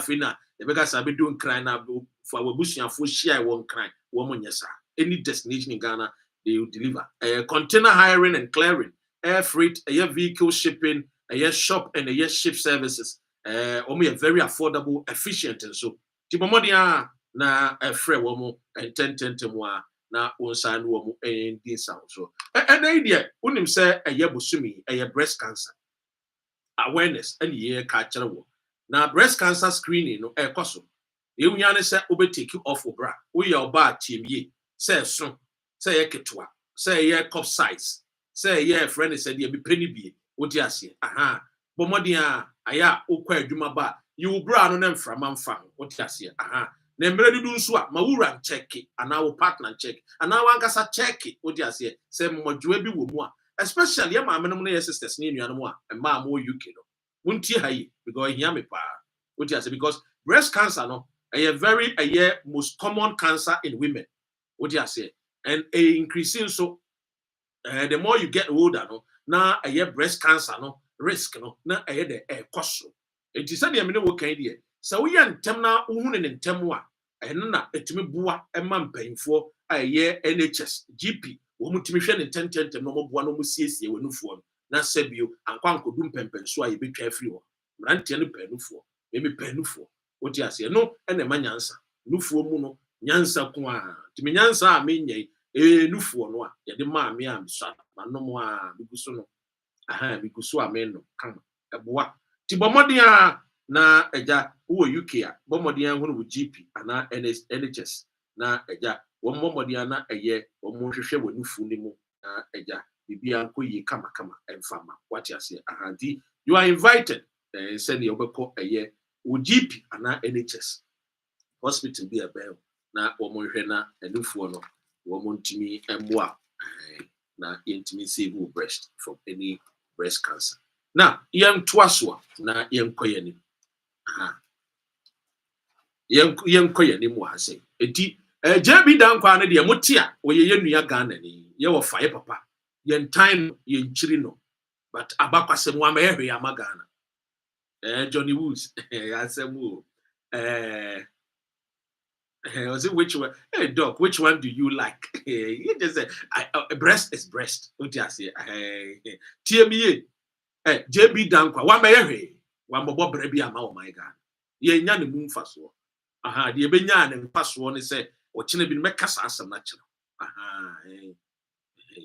Fina, the beggars have been doing crying now for our bush and for share one cry, woman, yes, any destination in Ghana, they will deliver. Container hiring and clearing, air freight, air vehicle shipping, air shop and air ship services. Only a very affordable, efficient, and so. Tibomodia na a free woman and 10 more na unsigned woman and this sound. So, an idea, unim say a yabusumi, a breast cancer awareness, and ye catcher. Now, breast cancer screening, no air cosso. You yana say, Ube take you off of bra. We are bad team ye. Say so. Say a ketua. Say ye cup size. Say ye friend said ye be penny be. What ya say? Aha. Bomodia, aya, ukwe jumaba. You bra no them from man fan. What ya say? Aha. Nembredi dun swa. Mawura check it. And our partner check. And now one gasa check it. What ya say? Say mojuebi wumwa. Especially my many sisters near you and ma more UK. Wunti hayi because hear me pa. What you say? Because breast cancer no a most common cancer in women. What you say? And increasing so the more you get older no now a breast cancer no risk no na the cost. It is said the amino work idea. So we are na uhun in temwa and na etimi bua e man painful a year NHS GP womutimi in 10 no mo bua no mo siesie wenufuo na sebio ankwanko dum pempen so aye betwa afiri ho mrantie no panufuo emi panufuo woti ase no ene manyansa nufuo mu no nyansa ko a timi nyansa a menyai nufuo no a ye de ma me am so manom a biguso no aha biguso a me no kan eboa ti bomodin a na eja wo UK a bomodin a hono wo GP ana NHS na eja wo bomodin na eye wo mo hwehwe wo nufuo ni mu na eja bibia ko yi kama emfama what you say ahanti you are invited send your beko eye wo GP ana NHS hospital be a bell na wo mo hwe na enufuo no wo mo ntimi emboa na intimi save your breast from any breast cancer na yem toaso na yem koyani yem koyani mu ha say enti JB dankwa na de motia wo ye nua Ghana ni ye wo faye papa yen time yen chiri no but abakwasem wa mahwe ya magana Johnny Woods asemu was it which one? Hey doc, which one do you like? He just said breast is breast. What you say? TME JB dankwa wa mahwe wa mbobo brebi ama o my God ye nya ne mu mfaso aha de be nya ne mfaso ne say o chine bi mekasa asem na chiro aha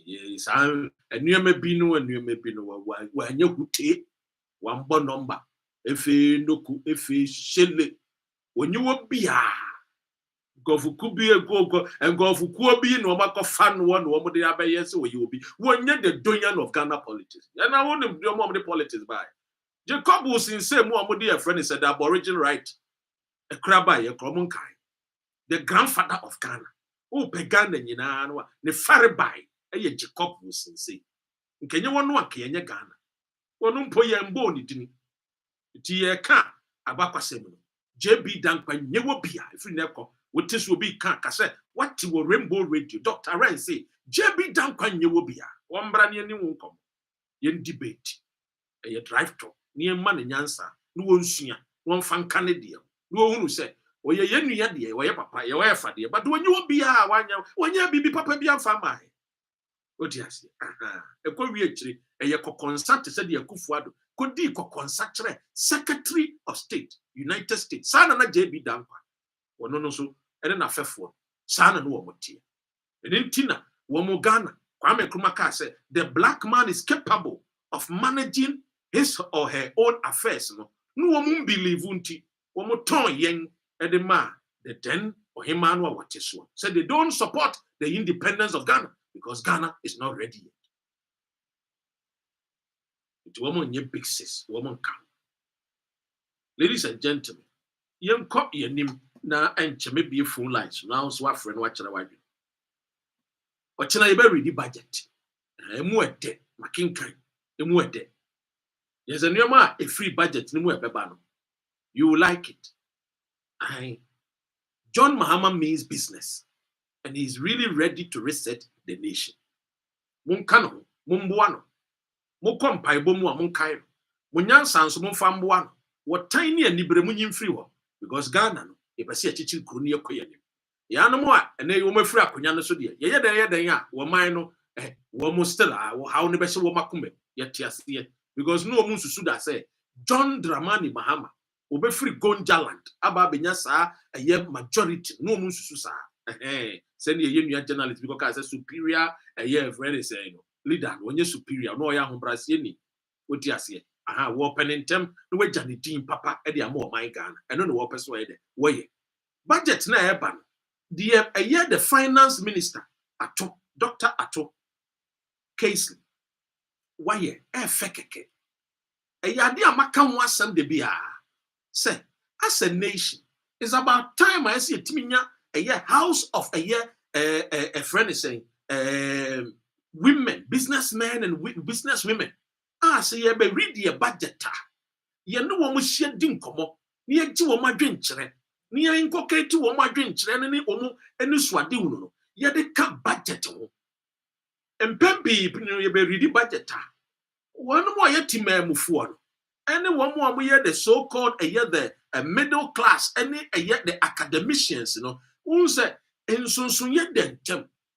yes anuema bi no wa nya hute wa mbo number efe noku efe shele onyiwo bia gofuku bi egogo engofuku bi no makofa no mo de abaye se oyi obi wonye the donyan of Ghana politics and I want them do the politics by Jacob was in say mo amode a friend said the aboriginal right e kraba ye kromonkai the grandfather of Ghana who began the nyina no ne fare by eye Jacob was in say nkenye wono aka yenye Ghana wono mpo ye mbo ni dini ti ye ka abakwasem no JB dankwa nyewo bia ifri neko wote so bi ka kase what wo Rainbow Radio Dr. Ren say JB dankwa nyewo bia wombra ne ni wonkom ye debate ye drive talk ne ma ne nyansa no wonsua won fanka ne de no hunu se oye ye nua de oye papa ye oye fa de but wonyewo bia wanya bibi papa bia fa mai odiase ekwawi akire eye kokonsat se de akufuado kodi kokonsatre Secretary of State United States sana na JB dankwa wono no so ene na fefo sana no womotie ene ntina wo mo Ghana Kwame Nkrumah ka say the black man is capable of managing his or her own affairs no wo mo believe nti wo mo ton yen ede ma the then or him man what so they don't support the independence of Ghana because Ghana is not ready yet. It's woman ye big sis, woman come. Ladies and gentlemen, young cop your name na enche maybe full lights now so friend watch the wide. But you ready budget. Emu ede makinkan emu ede. There's a new a free budget ni mu ebeba no. You will like it. John Mahama means business, and he's really ready to reset the nation. Munkano, mumbuano, mukompai bomu munkairo, munyansanso mumfambuano. What tiny and libremunim free one because Ghana no, if I see a chichi kuni koyanim. Yanamoa, and they were free akunyana sodia. Ya, wamino, wamostella, how never so wakume, yet yes, because no munsusuda say, John Dramani Mahama. Obe free Gonjaland, aba benyasa a year majority, no munsusa. Send a union journalist because as a superior, a year friend is saying, leader, when you're superior, no young Brasini, what you say, war pen in term, no way Johnny Team Papa, Eddie more my gun, I don't know what persuaded. Way. Budget na eban. A year the finance minister, Dr. Ato, Casely, why fekeke. A yadia makam was Sunday bia. Say, as a nation, it's about time I see a timinya a year house of a year a friend is saying women, businessmen and business women. Say ye be read your budget. Ye no one share dinkomo, near to my drink chere, near incockate to my drink chere, any omo, any swadiuno, ye de cap budget. And Pempi, you be ready budget. One more yet mufuano. Any one more we hear the so-called a year the middle class, any a year the academicians, who say in soon yet then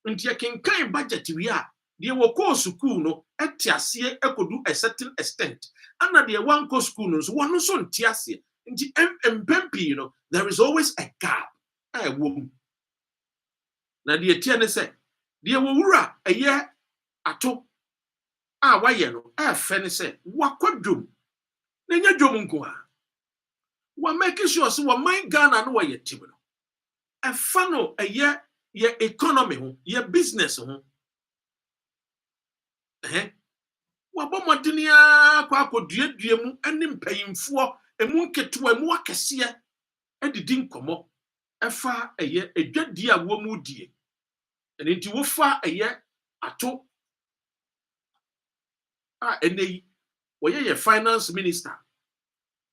until you can kind budget we are. They will call school no at Tiasia could do a certain extent. And the one co school knows one son Tiasia. In the Pempi, there is always a gap. A woman. Now the Tiana said, dear Wura a year at all. Why Fanny said, what could do? Nenya jomunkoa. Wa making sure so wa mind Ghana no ye tibno. A funnel a year ye economy ho, ye business ho. Wa bomodenia kwa akodua mu anim payimfo emu nketo emu akese e didi nkomo. Efa a ye edwadi a wo mu die. Enti wo fa a ye ato enei your finance minister,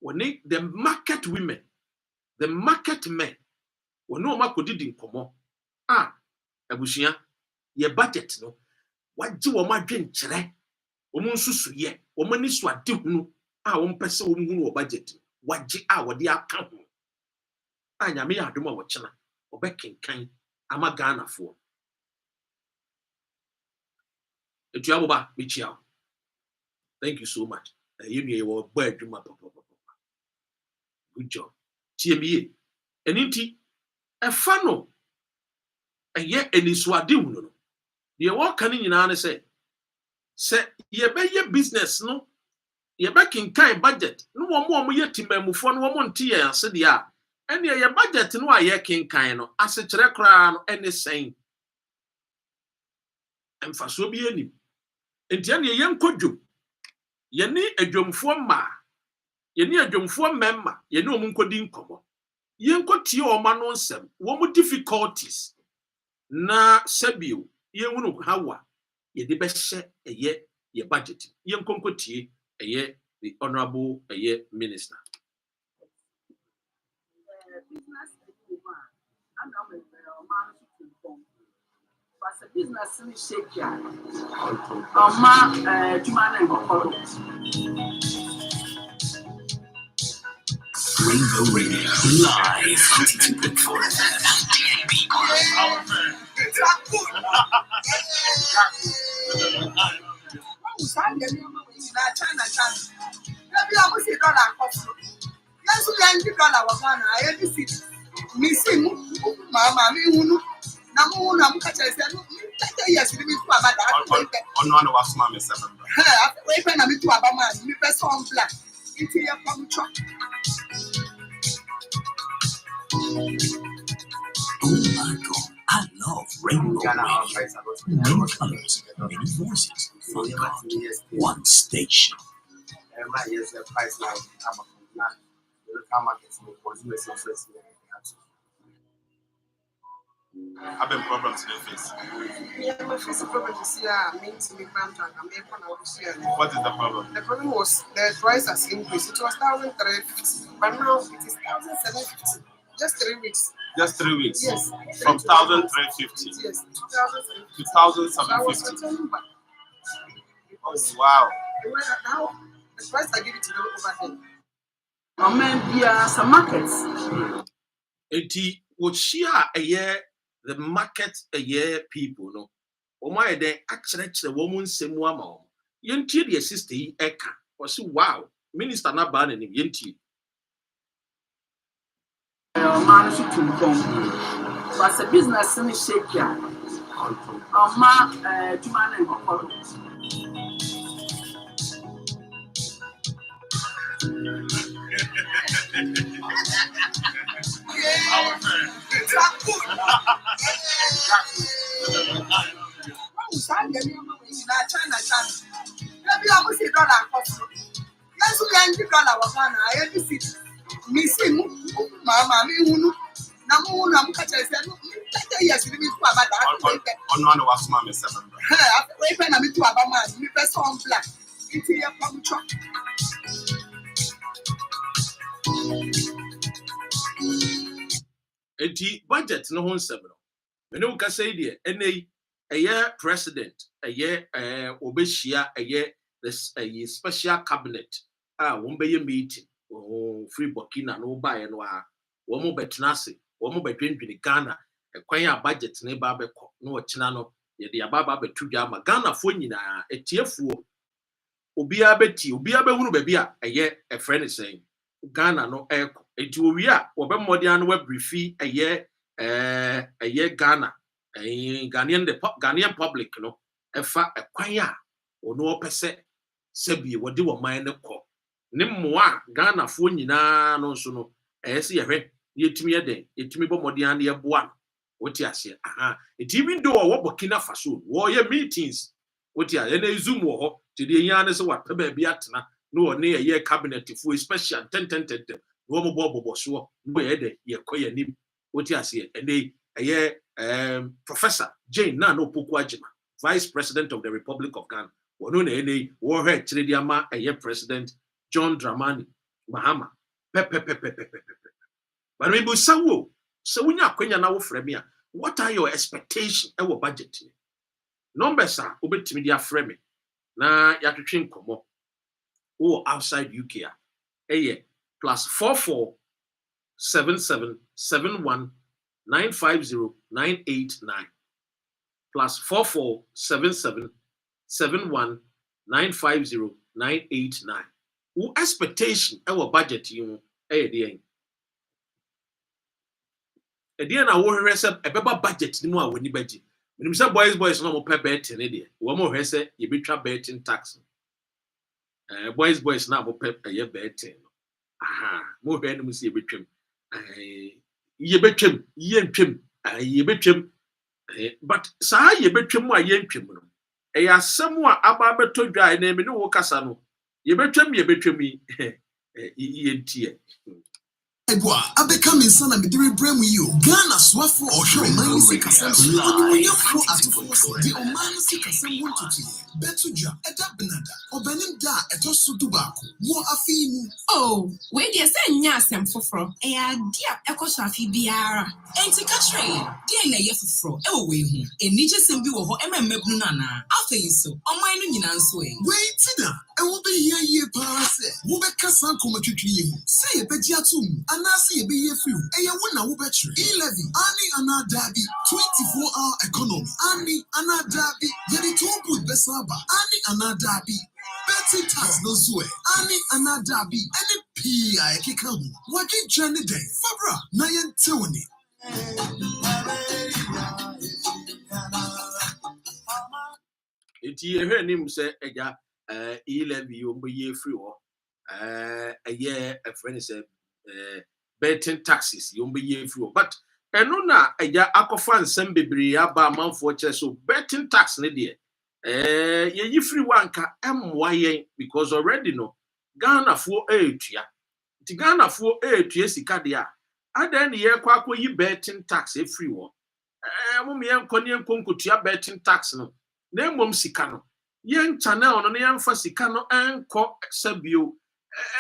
when the market women, the market men, when no ma did in common. Abusia, your budget no. What do you want drink chere? Omun susu ye, woman is what do no. One person who budget. What ji what the account? Yami aduma wachana, or becking kind, ama Ghana for. Etuaboba, Michiao. Thank you so much. You were bird. Good job. TME. And inti a funnel. A year and is what do no. The walk can in say ye be your business no. Ye back in kind budget. No one more yet to move on 1 tier and said ya. And your budget no a year king kind as a crown any saying. And for so be any. And then ye young could you. Ye ni adwomfo ma ye ni adwomfo memma ye ni omunkodi nkomo ye nkoti o ma no nsem wo mu difficulties na sabio ye hunu hawa ye de be hye ye budget ye nkonkoti the honorable minister. Business business in shake Rainbow Radio live 92.4 yes, we need to about that. On one of us, mammy, seven. Wait, when I'm to Abama, me best on black. It's here from truck. Oh my God, I love Rainbow Radio. Many colors, many voices. One station. Having problems in the face. Yeah, my first problem is means me What is the problem? The problem was the price has increased. It was 1,350, but now it is 1,750. Just 3 weeks. Just 3 weeks. Yes. From 1,350 Yes. 2,750. to 1,750. Oh wow. Now the price I give it to them over there. Yeah, some markets. What share a year the market a year people no. O my day actually the woman same woman. Yenti the sister eka. Was wow. Minister na ban him yenti. Man should come. But a business in shape ya. Ma to man and Enti budget no hon sem no. Me no ka say de enei a president obeshia this special cabinet won be meeting free Burkina no buy no a wo mo betena ase wo mo bedwendwene Ghana kwan a budget ne ba bekọ no ochina no ye de ababa betudwa ma Ghana fo nyina etiefuo obia behunu ba bi a friend is saying Ghana no eko enti owi a wo be mmodian no wa briefi Ghana Ghanaian public no efa ekwan a ono opese sebi wode wo man ne kọ ne mmoa Ghana fo nyina no nso no se yehwe yetimi yeden yetimi bomodian ne yeboa woti ase even though wo Burkina Faso wo ye meetings woti a na zoom wo ho te de yan ne se wa pe ba bi atena no wo ne ye cabinet fo special 10 wo mo bobo so wo ye de ye koye nim woti ase Professor Jane no Poku Ajima, Vice President of the Republic of Ghana. Wono na ene wo hwe chirediama President John Dramani Mahama. But we bo sawo so wunya akwanya na wo frame a what are your expectations e wo budget ni? Numbers a obetimi dia frame na yatwetwe nkomo wo outside UK +44 7771 950 989 +44 77 71 950 989. Who expectation our budget you the na wo hwese ebeba budget ni mu a woni baji. Menim say boys no mo pay bet ne de. Wo mo hwese ye betwa betting tax. Boys na mo pay bet. Mo hwe no mo si ye betwam. Ye betwam ye ntwam ye betwam but saa ye betwam a ye ntwam no asem a aba beto dwa na me ne wo kasa no ye betwam ye ntie Egwa abeka mensa na medire bremu yi o Ghana swafo ohwe man si kasam oni wonye atofo di oman si kasam wontutu betudwa eda benada obanim da etoso dubako wo afi mu oh we dey say nya asem foforo dia ekoso afi biara enti ka train dia na ye foforo e wo we hu enije sem bi wo ho ememmabunu na na afei so oman no nyina nso wait na e wo be ye pa se wo be kasa komatwetwe yi hu se ye beji atum anasi ye be ye free e wo na wo be tre 11 ani anadabi 24-hour economy ani anadabi ye di to put besaba ani anadabi betting tax no zue ani anadabi any pi ekeka hu wagi journey day fabra na ye ntewoni enti ehwe nim se eja 11 yombo ye free ho a year a friend say betting taxes yombo ye free but eno na eja akofa nsem bebre aba amanfo kire so betting tax ne de ye free wanka emwa yen because already no Ghana fo etua ti Ghana fo etua sika de a adan ne ye kwa akoyi betting tax e free wo mum yen kone nkonkotua betting tax no na mum sika no yen channel no na yen fa sika no enko sabio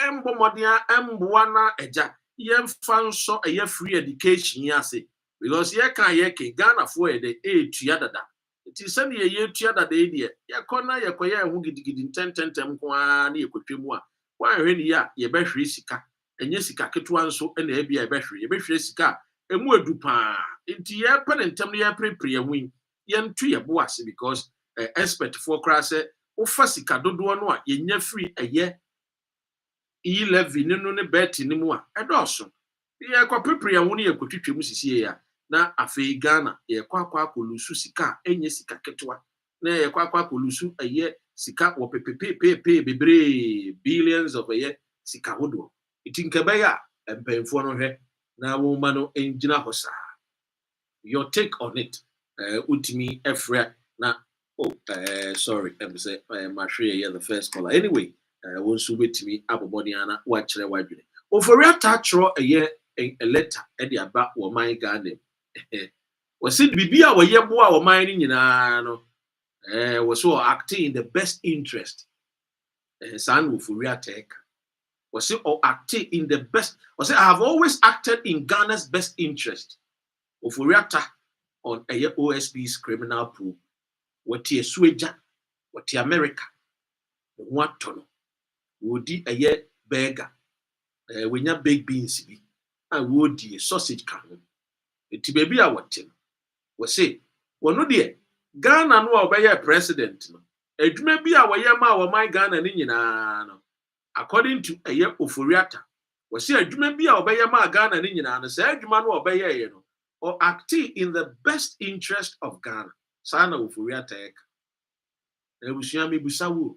embomodia emboa na eja yen fa nso eye free education yase because ye kan ye ke Ghana fo e de etua dada ti se ne ye tua dada e de ye kona ye koye hu gidigidi ntententem ko a na ye kotwemu a wan hwe ni ya ye behwe sika enye sika ketwa nso na e bia ye behwe sika emu edu pa nti ye pe ntem ye prepare hu ye ntu ye bo ase because expert for class o fa sika dodo no a ye nya free eye E11 no ne bet ni mu a edoso ye kwa prepare hu ne ye kotwetwemu sisie ya na afi Ghana ye kwa akolusu sika enye sika ketwa na ye kwa akolusu eye sika wo pepepepe bebre billions of eye sika wodo itinkabe ya empemfo no hwe na wo ma no engina hosa your take on it ultimi efra na sorry say my share the first caller anyway won so betimi abobodi ana wa kire wadwene ofori atachro a letter e de aba wo man Ghana was it bibia wo ye bo a wo man ni nyina no was so acting in the best interest san ofori attack was it or acting in the best was it I have always acted in Ghana's best interest ofori attack on a OSP's criminal pool. What ye Sweja, what ye America, what tono, would ye a ye beggar, when ya big beans be, and would ye sausage cannon. It may be our tin. Was say, well, no dear, Ghana no obey a president. It may be our yama or my Ghana Ninian. According to a year of Furiata, was say, it may be our Bayama Ghana Ninian, and said, you man obey or acting in the best interest of Ghana. Sana Furiata. Ebusuami busawo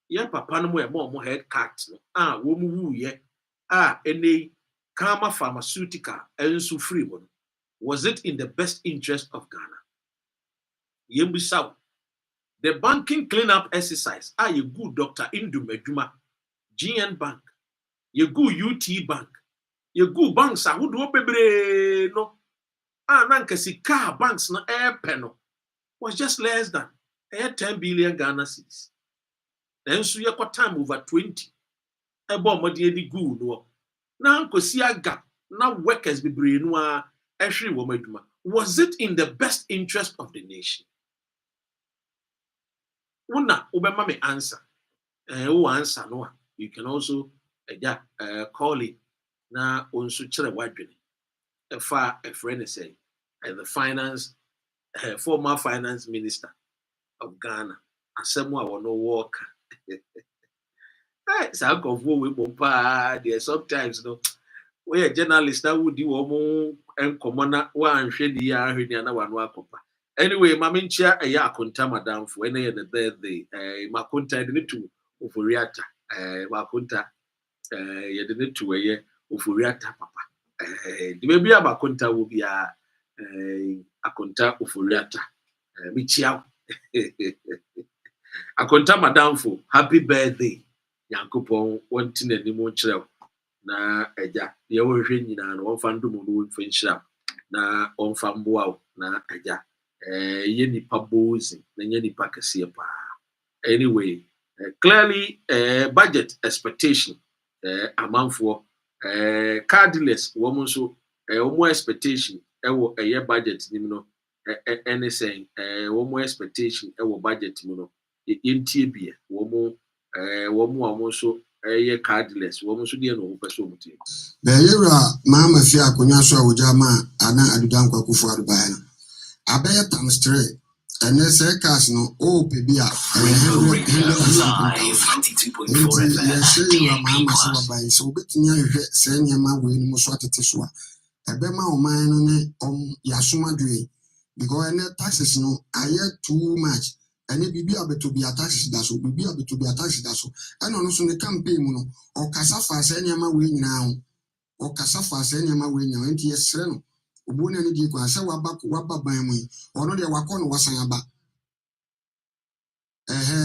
ye papa no mo head cut no wo mu wu ye ene Kama pharmaceutical ensu free one was it in the best interest of Ghana ye busawo the banking cleanup exercise ye good Dr. Indum Adwuma GN Bank ye good UT Bank ye good banks ahodo bebre no na nkasi car banks no no was just less than 10 billion Ghana cedis. Then so you got time over 20. Ebo modi edi good no. Na nkosi aga na workers be brain no a ehwe wo maduma. Was it in the best interest of the nation? Una obema me answer. Who answer no. You can also call it na onso kire wadwene. A friend say the finance former finance minister of Ghana asemu a wono work sometimes no we a journalist that would do enkomona wan hwe di ya hwe na wano akopa anyway mama nchia akonta madam for any the birthday makonta de to oforiata makonta ye de to oforiata papa the baby akonta will be akonta oforiata michia akonta madam for happy birthday Yankopon wanti na nimo kire na eja ye wo hwe nyina no wonfa ndomo no wonfa nhyira na wonfa mboa na eja ye nipa bozi na ye nipa kase pa anyway clearly budget expectation amanfo cardless wo so wo expectation wo eye budget nim no anything wo expectation wo budget nim no yentie bia wo mo so cardless wo so de no person mutie be yera mama fi akonya so awojama ana adudan kwakufu adubaya na abaya times 3 and say cars no pe bia 100.4 FM mama so babai so betimi ahwe se nyama we ni so atete so a ebema oman no ne yasoma dwe because any taxes no aye too much and bibi abeto bi taxes da so bibi abeto bi taxes da so and no so ne campaign mu no o kasa fa se nyama we nyina ho o kasa fa se nyama we nyina enti yesre no Obuna ni di kwa se waba ban mu ono de wakọ no wasan aba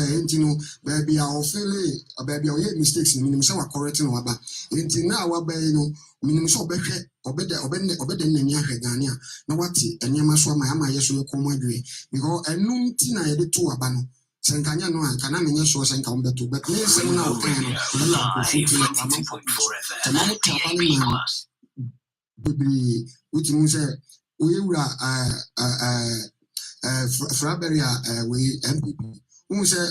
enti no baby a ofele baby o ye mistakes ni minimum se wa correct no waba enti na waba no minimum se obehwe obede nani ahwe gane a na wate enyema so ama yeso yekomo adwe because enum ti na ye de to waba no senkanya no anka na menye so senka umbeto but me se na o kan no bibli utimu se oyewura Frabery we MPP say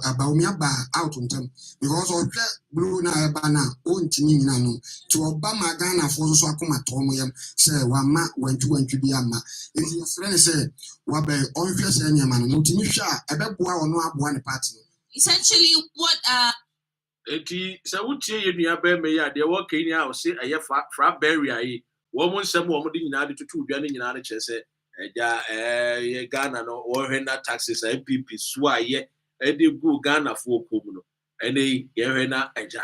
about me out on them because of blue na bana on tini no to Obama Ghana for so akoma tom say wama went be ama if your friend say wabe on face any man no tini sha ebeboa ono aboa ne party essentially what eti se wutie ye nua ba me ya de wo Kenya o se eye Frabery ayi wo mo nsem wo mo de nyina de tutu dua ne nyina ne kire se ye Ghana no or na taxes MPP so aye de go Ghana for kom no ene ye na eja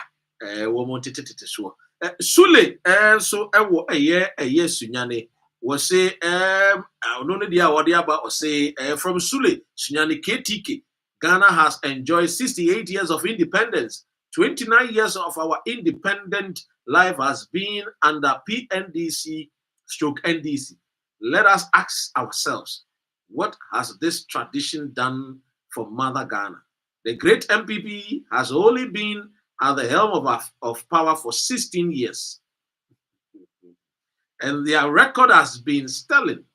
wo mo tete so Sule so ewo eye sunyane wo say no no dia wo dia ba o say from Sule sunyane KTK Ghana has enjoyed 68 years of independence. 29 years of our independent life has been under PNDC/NDC. Let us ask ourselves, what has this tradition done for Mother Ghana? The great MPP has only been at the helm of power for 16 years. And their record has been sterling.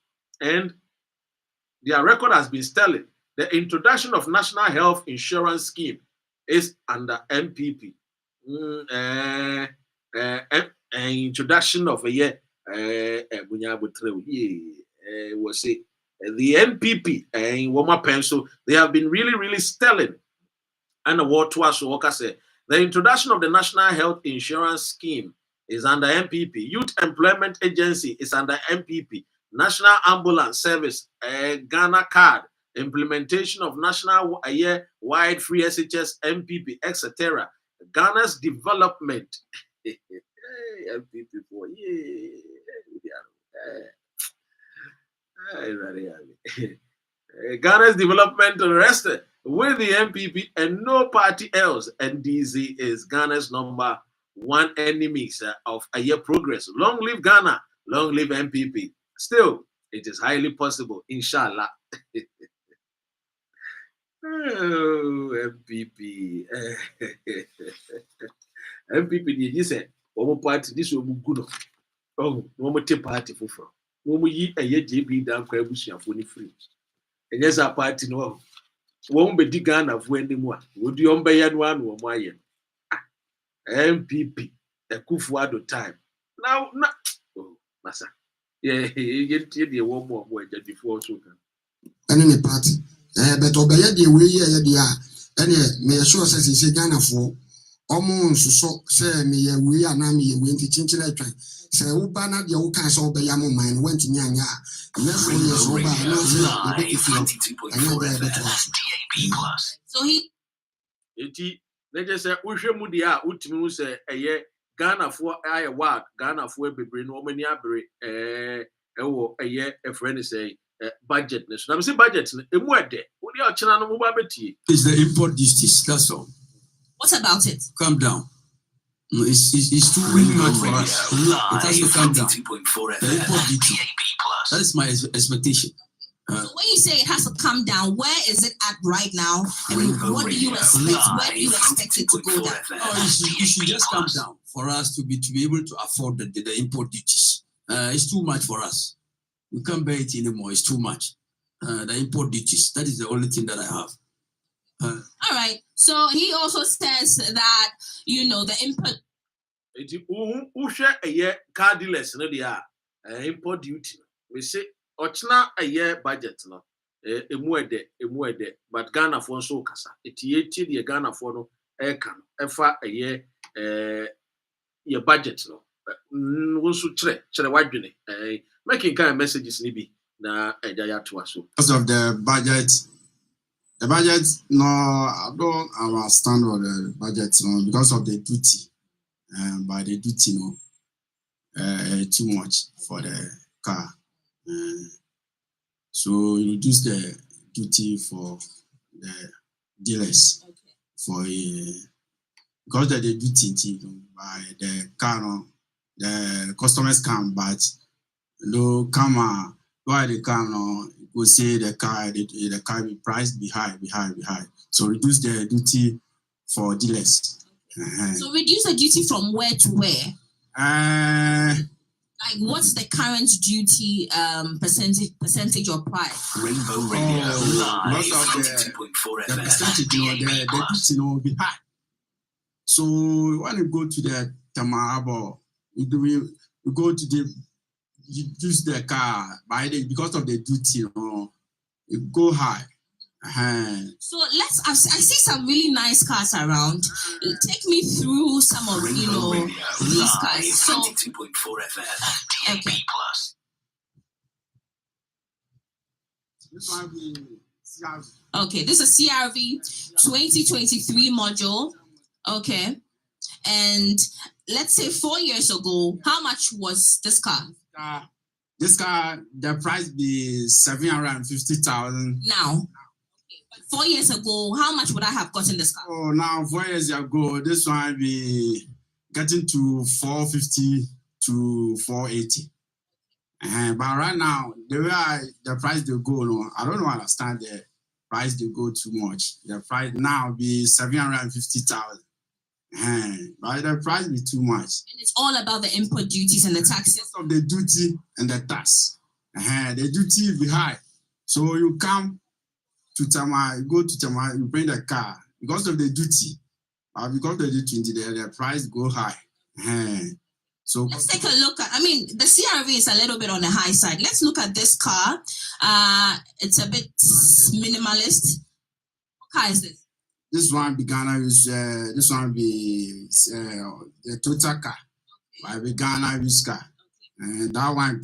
The introduction of National Health Insurance Scheme is under MPP. Introduction of a year was it the NPP and Woma Pencil, they have been really sterling. And the word to us worker say the introduction of the National Health Insurance Scheme is under MPP. Youth Employment Agency is under MPP. National Ambulance Service, Ghana card, implementation of national wide free SHS, MPP, etc. Ghana's development. MPP for Ghana's development rested with the MPP and no party else. NDC is Ghana's number one enemy of a year progress. Long live Ghana, long live MPP. Still, it is highly possible, inshallah. Oh, MPP. MPP, you say, one party, this will be good. Oh, no more party for from. No more ye a year JB down Krabusia for the free. And yes, our party no. Won't be the Ghana of anymore. Would you unbear one or my MPP, a Kufuado time. Now, oh, Massa. Yeah, you get the one more word before so. Any party. But obey the way ye any may sure says he Ghana for almost so say me we are now me went to chinchilla train. Say Ubana the old cancer obey Yamo mine went in Yanya. Never years over so he they just say Ushemudia Utimu say a year Ghana for I word Ghana for baby no many abre a year a friend say budget. I'm saying budget. A word there. What are you channel mobility? It's the import duties. That's all. What about it? Calm down. No, it's too much for us. It has to calm down. The import duty. That is my expectation. So when you say it has to come down, where is it at right now? And what do you expect? Where do you expect it to go down? It should just come down for us to be able to afford the import duties. It's too much for us. We can't bear it anymore. It's too much. The import duties. That is the only thing that I have. All right. So he also says that, the import. Who share a year car dealers no they are import duty. We say ochna a year budget no. Emuede, but Ghana for so kasa. Eti the Ghana for no can efa a year your budget no. Wonsu chere wadwene making kind of messages nibi na ejaya to aso because of the budget no I don't understand what the budget no because of the duty by the duty no too much for the car. So you reduce the duty for the dealers for because the duty by the car, the customers come, but no come why the car go say the car be price be high. So reduce the duty for dealers. So reduce the duty from where to where? Like what's the current duty percentage or price? Rainbow Radio live the 92.4 the FM. percentage, the duty will be high. So when you go to the Tamarabo, you go to you use the car because of the duty, it go high. So I see some really nice cars around. Take me through some of these cars. So 92.4 FM. DAB Plus. This one be CRV. Okay, this is CRV 2023 module. Okay, and let's say 4 years ago, how much was this car? This car, the price be 750,000. Now, 4 years ago, how much would I have gotten this car? Oh, now 4 years ago, this one be getting to 450 to 480. But right now, the way the price they go, I don't understand the price they go too much. The price now be 750,000. But the price be too much. And it's all about the import duties and the taxes. Of the duty and the tax. The duty be high. So you come to Tama, you go to Tama, you bring the car because of the duty. Because of the duty, the price go high. So let's take a look at, the CRV is a little bit on the high side. Let's look at this car. It's a bit minimalist. What car is this? This one be Ghana use, this one be the Toyota car. By the Ghana use car. And that one,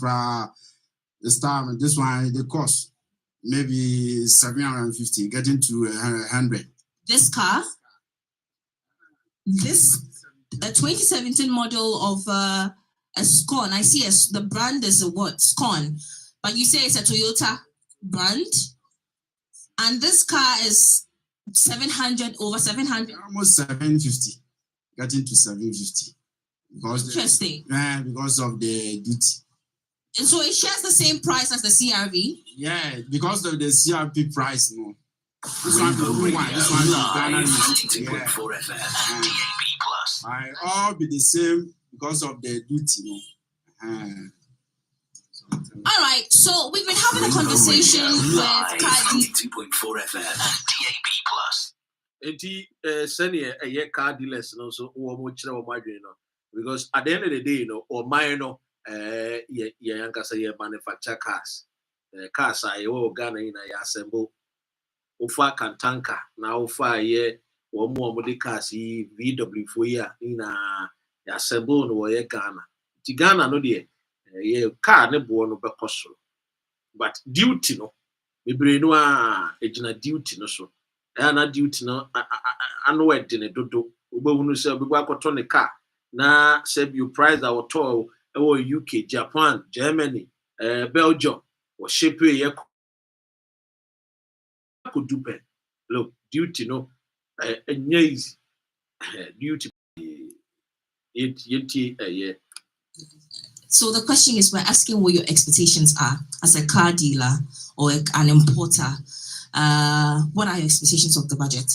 this one, the cost maybe 750, getting to 100. This car? This, the 2017 model of a Scorn. I see the brand is what? Scorn. But you say it's a Toyota brand. And this car is 700, over 700. Almost 750. Getting to 750. Interesting. Because of the duty. And so it shares the same price as the CRV? Yeah, because of the CRP price, no. This one is Ghana 92.4 FM. DAB Plus. Might all be the same because of the duty, no. All right, so we've been having a conversation with Cardi. 92.4 FM. DAB Plus. Enti senior a car dealers no so wo mo kire wo madwen no because at the end of the day or mine no yanka say manufacture cars. Cars are you Ghana in a assemble ofa kantanka na ofa ye wo mo de cars VW for ya na assemble no ye Ghana. Ti Ghana no de ye car ne bo no bekoso. But duty no bebre no ejina duty no so. Na duty no ano wedine dodo obehunu se obibu akoto ne car na se you price our toll UK, Japan, Germany, Belgium or ship ye could do pen. Look, duty no easy duty it. So the question is, we're asking what your expectations are as a car dealer or an importer. What are your expectations of the budget?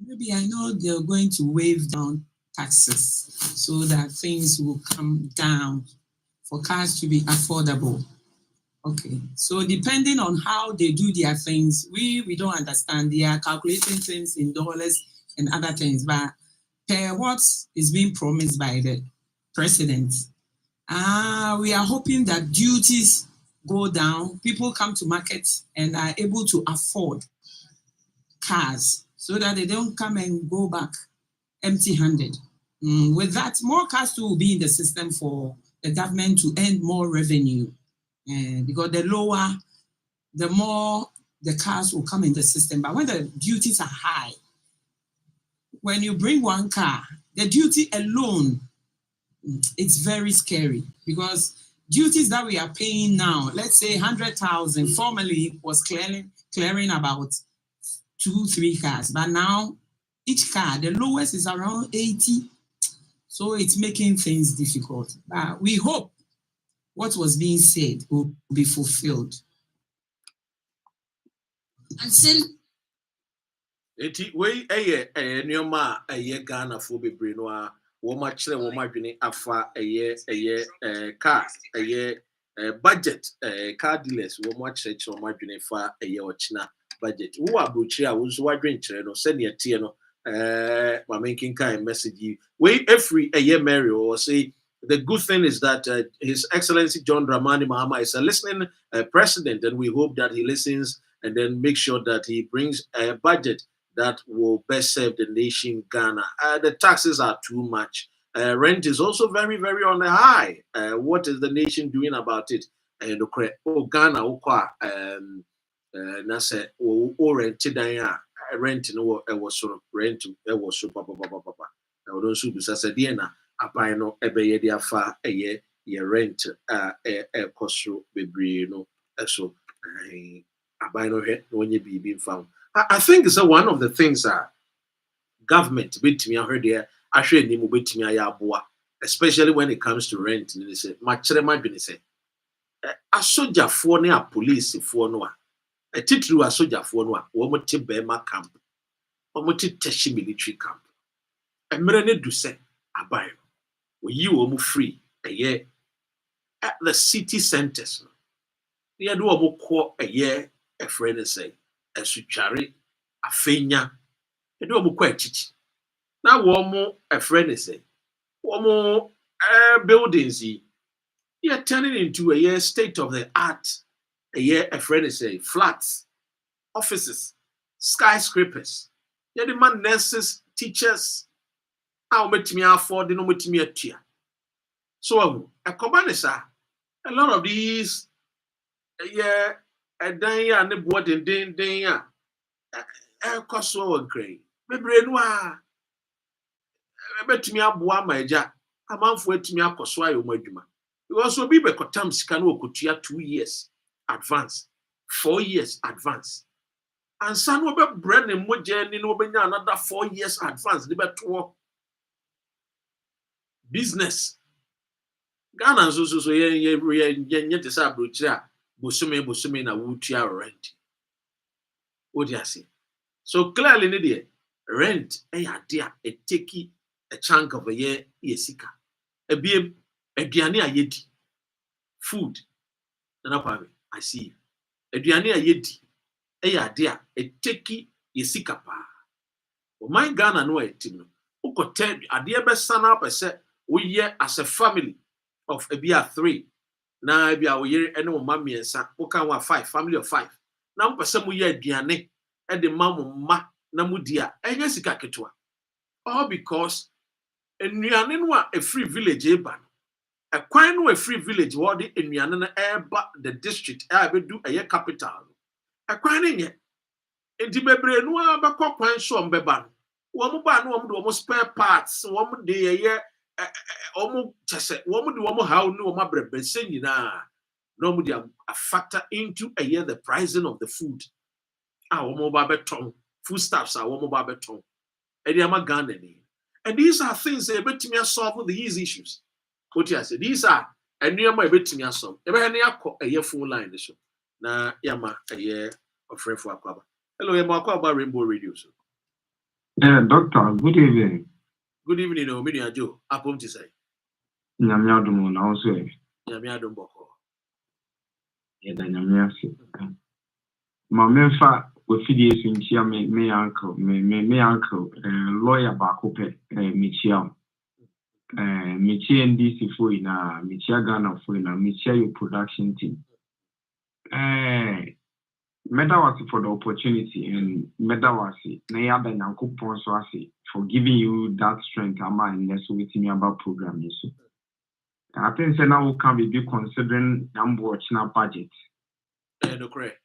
Maybe I know they're going to waive down taxes so that things will come down for cars to be affordable. Okay, so depending on how they do their things, we don't understand. They are calculating things in dollars and other things, but per what is being promised by the president, we are hoping that duties go down, people come to market and are able to afford cars so that they don't come and go back empty-handed. With that, more cars will be in the system for the government to earn more revenue. Because the lower, the more the cars will come in the system. But when the duties are high, when you bring one car, the duty alone, it's very scary because duties that we are paying now, let's say 100,000, formerly was clearing about 2-3 cars, but now each car, the lowest is around 80. So it's making things difficult. But we hope what was being said will be fulfilled. Until eti wei nneɛma a ɛyɛ Ghana fo bebree no a wɔn akyerɛ wɔn adwene afa car budget car dealers wɔn akyerɛkyerɛ wɔn adwene fa ɔkyena budget wo aburokyire a wo nso wadwene kyerɛ no sɛnea tie no maame nkenkan message yi wei every Mary or say the good thing is that His Excellency John Dramani Mahama is a listening president, and we hope that he listens and then make sure that he brings a budget that will best serve the nation Ghana. The taxes are too much. Rent is also very, very on the high. What is the nation doing about it? Ghana, Nasa, rented rent no was sort of rent, was so papa. I don't so said Diana, a pino, a bay, the afar, a year rent, a costro, baby, no, so a bino head when you be being found. I think it's one of the things that government bit me. I heard there. I should name bit me. Especially when it comes to rent. And they say, "Much might be say, a soldier for ne a police for no a title a soldier for no. Woman to Bema camp, woman to Teshi military camp. A merene do say a buy. When you are free a year at the city centers. The other will call a year a friend and say." Esuchari, a fenya, and do a quite. Now, one more a friend is say, one more buildings, you're turning into a year state of the art, a year a friend is say, flats, offices, skyscrapers, you're the man nurses, teachers, how much me afford, no much me a tier. So, a command a lot of these, yeah. A day and the board and day, a cost so great. Maybe no, bet me up one my jack. A month wait me up for sway or majuma. You also be back at times canoe could 2 years advance, 4 years advance. And some will be bread and more journey, no be another 4 years advance. The better business. Ghana so ye to say Busume na wutia rent. What do you say? So clearly, rent a take a chunk of a year yesika. A beam a diania yeti. Food. I see. A diania yeti. A take yesika pa. My Ghana no etino. Uko tell a dear best son up a set we year as a family of a beer 3. Na bi a woyere ene wo mamie nsa wo kan wa 5 family of 5 na mpese mu ye aduane e de mamma na mudi a enye sika ketwa all because enuane no a free village eba no kwan no a free village wo de enuane no eba the district e abedu eye capital kwan ne nye enti bebre no abakọ kwan so mbeba no wo mu ba no wo mu de wo spare parts wo mu de eye almost just woman do how no mabrebe nyina no mu a factor into a year the pricing of the food woman ba beton foodstuffs woman ba beton e dey Ghana ni and these are things that betimi solve these issues what you say these are enema betimi solve e be na yakọ a year phone line so na yama a year of friend for akwaba hello yama akwaba Rainbow Radio so doctor, good evening. Good evening, Omini Ajo. Apom to say. Nyamiadumo na also. Nyamiadum boko. Yeda nyamiasi. Ma memfa we fidie sinchia me uncle, me uncle, lawyer bakope, Michia. Michia NDC for ina, Michia Ghana for ina, Michia your production team. Medawasi for the opportunity and Medawasi, Nayaba Nanko Ponswasi for giving you that strength and that's with me about programming. So I think now we can be considering number watching our budget. Correct.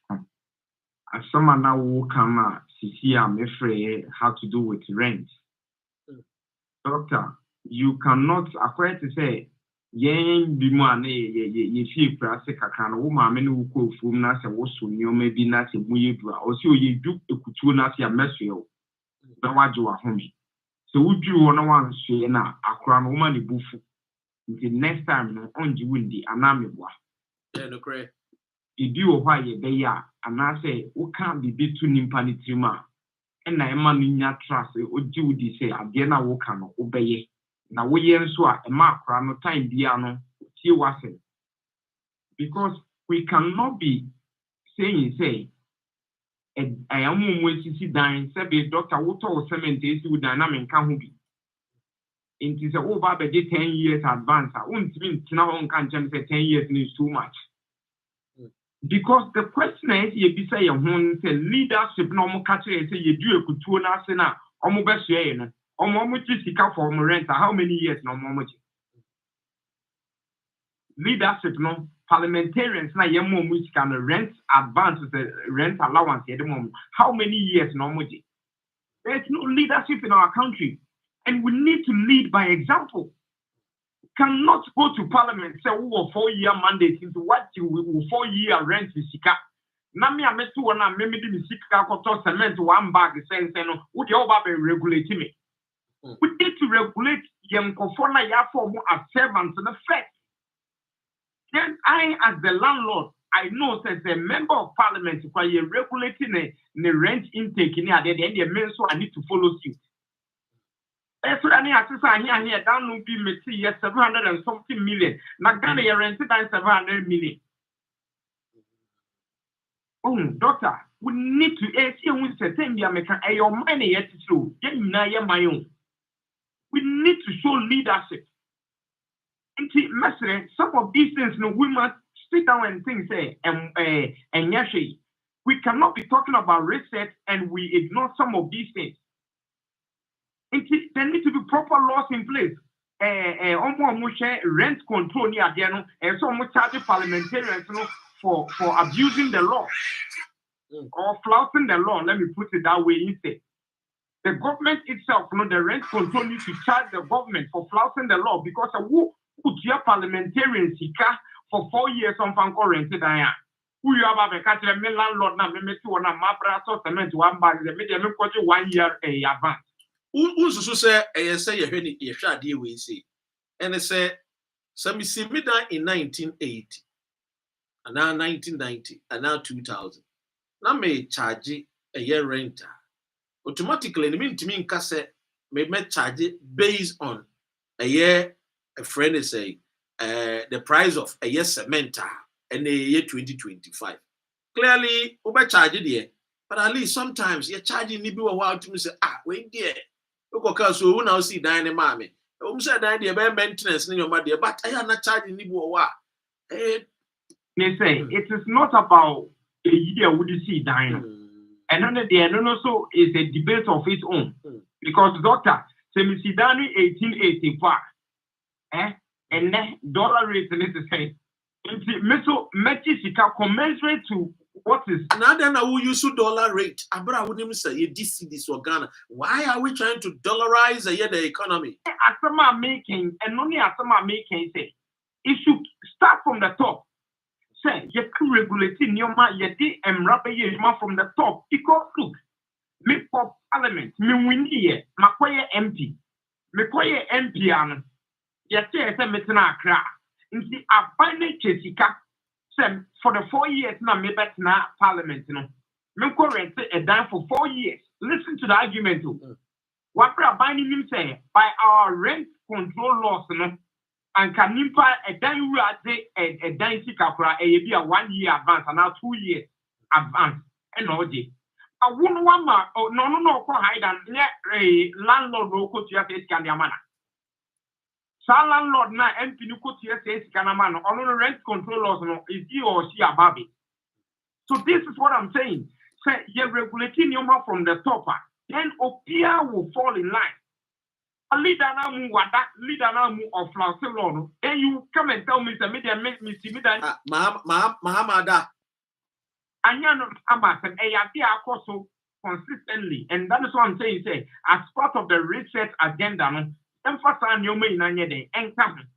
As someone now will come see I'm afraid how to do with rent. Doctor, you cannot acquire to say yen bi mu ane ye fie kura se kakra no wo maame ne wo ko fum na se wo so nyoma bi na se mu yedu a o se o yedu ekutuo na se ameso o na waje wa home so wudru wo na wanso na akra no wo ma ne bufu nti next time no onji wundi anamebwa no correct ibi wo hwa ye be ya anase wo kan bibi tu nimpa ne tirima na ema no nya trust oji wudi se ade na wo kan no wo beye na wo ye nso a ema akra no time bia no tie wase because we cannot be saying say I am mwesisi dan se be doctor wo to cement esi wo dan na me nka ho bi inti se wo ba be 10 years advance a untimi ntina ho nka nchem say 10 years is too much. Because the question is, you be say say leadership no mo catch say you do ekutuo na ase na omo be so ye no omo chi sika for omo rent how many years no omo chi leadership no parliamentarians na ye mo sika no rent advance rent allowance ye dem how many years no omo chi. There's no leadership in our country and we need to lead by example. Cannot go to parliament say we will 4-year mandate into what you will 4-year rent is sika. Na me ametu wona me di mi sika koto cement one bag sense no we dey over be regulate me. We need to regulate yem kofo na ya form as servants in the fact. Then I as the landlord I know says a member of parliament why you regulating the rent intake in there then the men so I need to follow suit. Eso ani asesa here down no be meti 700 and something million. Na Ghana you rented 700 million. Doctor, we need to see when certain be American your money yet to my own. We need to show leadership. Some of these things no we must sit down and think say and we cannot be talking about research and we ignore some of these things. There need to be proper laws in place. Rent control near there, and so much charge parliamentarians for abusing the law or flouting the law. Let me put it that way instead. The government itself, the rent control needs to charge the government for flouting the law because who put your parliamentarians for 4 years on Fanco rented. Who you have a catch a landlord now, me to one of my brass cement 1 bag, the medium 1 year advance. Unso say say ye hwe ni ye hwa ade we say and say some simida in 1980 and now 1990 and now 2000 na me charge a year renter automatically me ntimi nka say me charge based on a year a friend is saying the price of a year cement and a year 2025 clearly over charge there but at least sometimes you're charging me be a while to me say wait there. So we now see dying mammy. Said idea about maintenance in your mother, but I am not charging you. They say it is not about a year would you see dying. Another day, and also is a debate of its own. Because doctor, Semisidani 1885, and then dollar rate and it's say Meso Mexica commensurate to what is now then I will use dollar rate. Abra wouldn't say this or Ghana. Why are we trying to dollarize the economy? Asama making and only Asama making say it should start from the top. Say you can regulate your man yeti and rabbi from the top because look me for parliament me win here makoye MP me koye MP an yeti say metina akra nti abane chesika for the 4 years now, maybe now parliament, me rent a dime for 4 years. Listen to the argument. What we are binding him say by our rent control laws, and can nimpa a dime a dime sikakura be a 1 year advance and now 2 years advance. And all day. I wouldn't want no hide and let a landlord local to your face can be a manner. Landlord na MP no ko tie say sikanama no ono rent control laws no is he or she above it. So this is what I'm saying. Say you regulating your from the top, then Opia will fall in line. A leader now move leader now move of flouting law no. And you come and tell me the media make me see me that Mahamada. Anya no ama say e ya so consistently, and that is what I'm saying. Say as part of the research agenda no. Emphasize your main and come.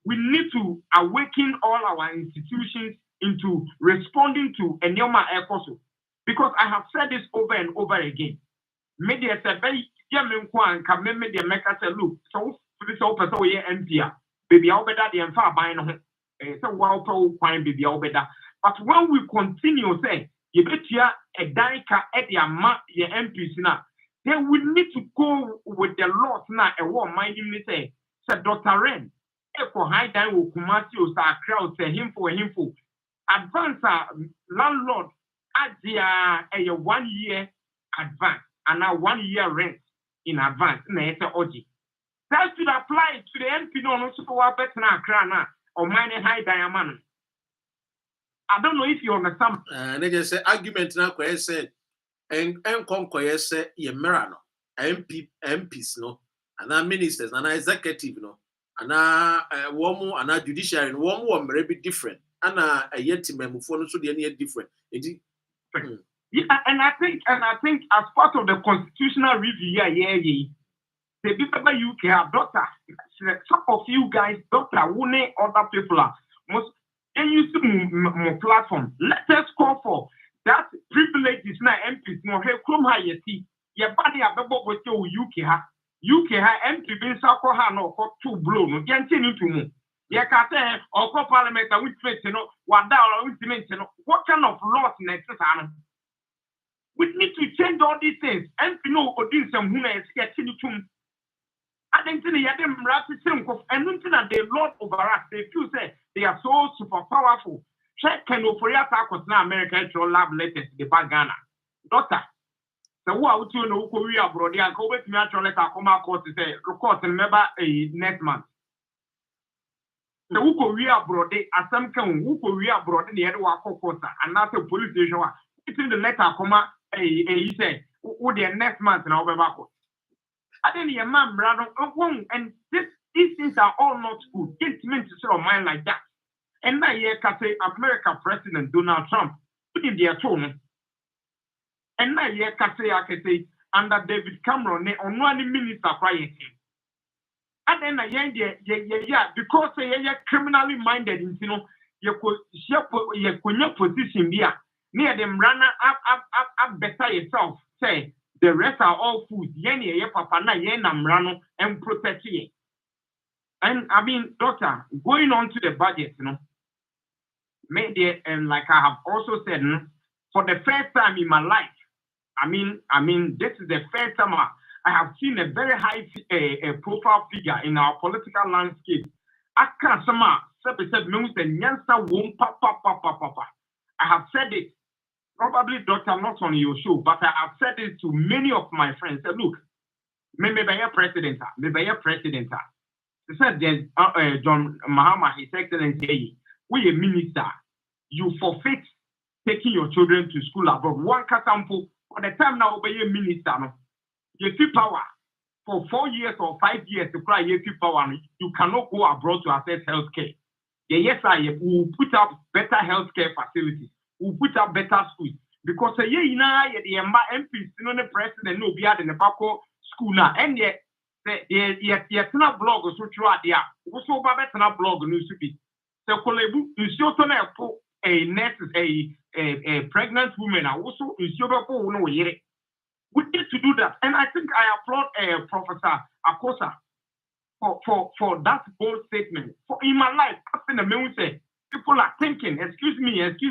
we need to awaken all our institutions into responding to Enyoma Ekoso. Because I have said this over and over again. Media said, media meka say, look, so this open so ye empire, baby, I'll be that the far buying so wow, fine, baby, I'll be that. But when we continue, say, you bet ya a daika at your ma, your MPs now, then we need to go with the laws now, a war minding me say, said Dr. Ren, Eko high down will Kumasi or Star crowd, say him for advance landlord at a 1 year advance and now 1 year rent in advance. That should apply to the MP no super better now or mine high diamond. I don't know if you understand. And they just say argument now said and conquer say ye merano MPs no and ministers and executive no and one and judiciary and one may be different and a yet memufon so the different. Yeah, and I think as part of the constitutional review, the people UK have doctor. Some of you guys, doctor, Wune, other people are most use more platform. Let us call for that privilege is not MPs. No, hey, come here, you see, your body have about what you UK ha. UK ha MP being sako ha no for two blow no. Can't you to me? You can say or parliament and we face no. What that or we no. What kind of laws next time? We need to change all these things. And you know, doing some who is getting to. I think they have them rapid simple and that they lord over us. They feel say they are so super powerful. Check can for your attack now America to lab latest the bad Ghana. Doctor. So what you know Korea abroad, and go with me at your letter come out court to say record and remember a next month. So who Korea abroad, they are some can who Korea abroad in the other court and not a police station. It's in the letter come out. He said, "Oh, the next month now we're back." I didn't hear man, brother. And these things are all not good. Get men to sort of mind like that. And now here can say American President Donald Trump put in their tone. And now here can say under David Cameron, on one minister crying. And then yeah, because you're criminally minded, you know, you could your position there. Near them run up better yourself. Say the rest are all food. Yenny, ye papa na ye namrano and protect ye. And I mean, doctor, going on to the budget, you know, made it, and like I have also said, for the first time in my life, I mean, this is the first time I have seen a very high profile figure in our political landscape. I can't said means the Nyansa won't papa. I have said it. Probably, doctor, not on your show, but I have said it to many of my friends. Say, look, maybe your president. They said there's John Mahama, His Excellency, we a minister. You forfeit taking your children to school abroad. One example, for the time now, be a minister. No? You see power for 4 years or 5 years to cry. You see power. You cannot go abroad to access healthcare. Yes, I will put up better healthcare facilities. We'll put up better schools. Because the MPs, the president, no be at the Bako school now. And yet, the blog or so throughout there. Also, better blog news to be. So, you still a nurse, a pregnant woman, also, you still no yere. We need to do that. And I think I applaud Professor Akosa for that bold statement. For in my life, I've seen a man say, people are thinking, excuse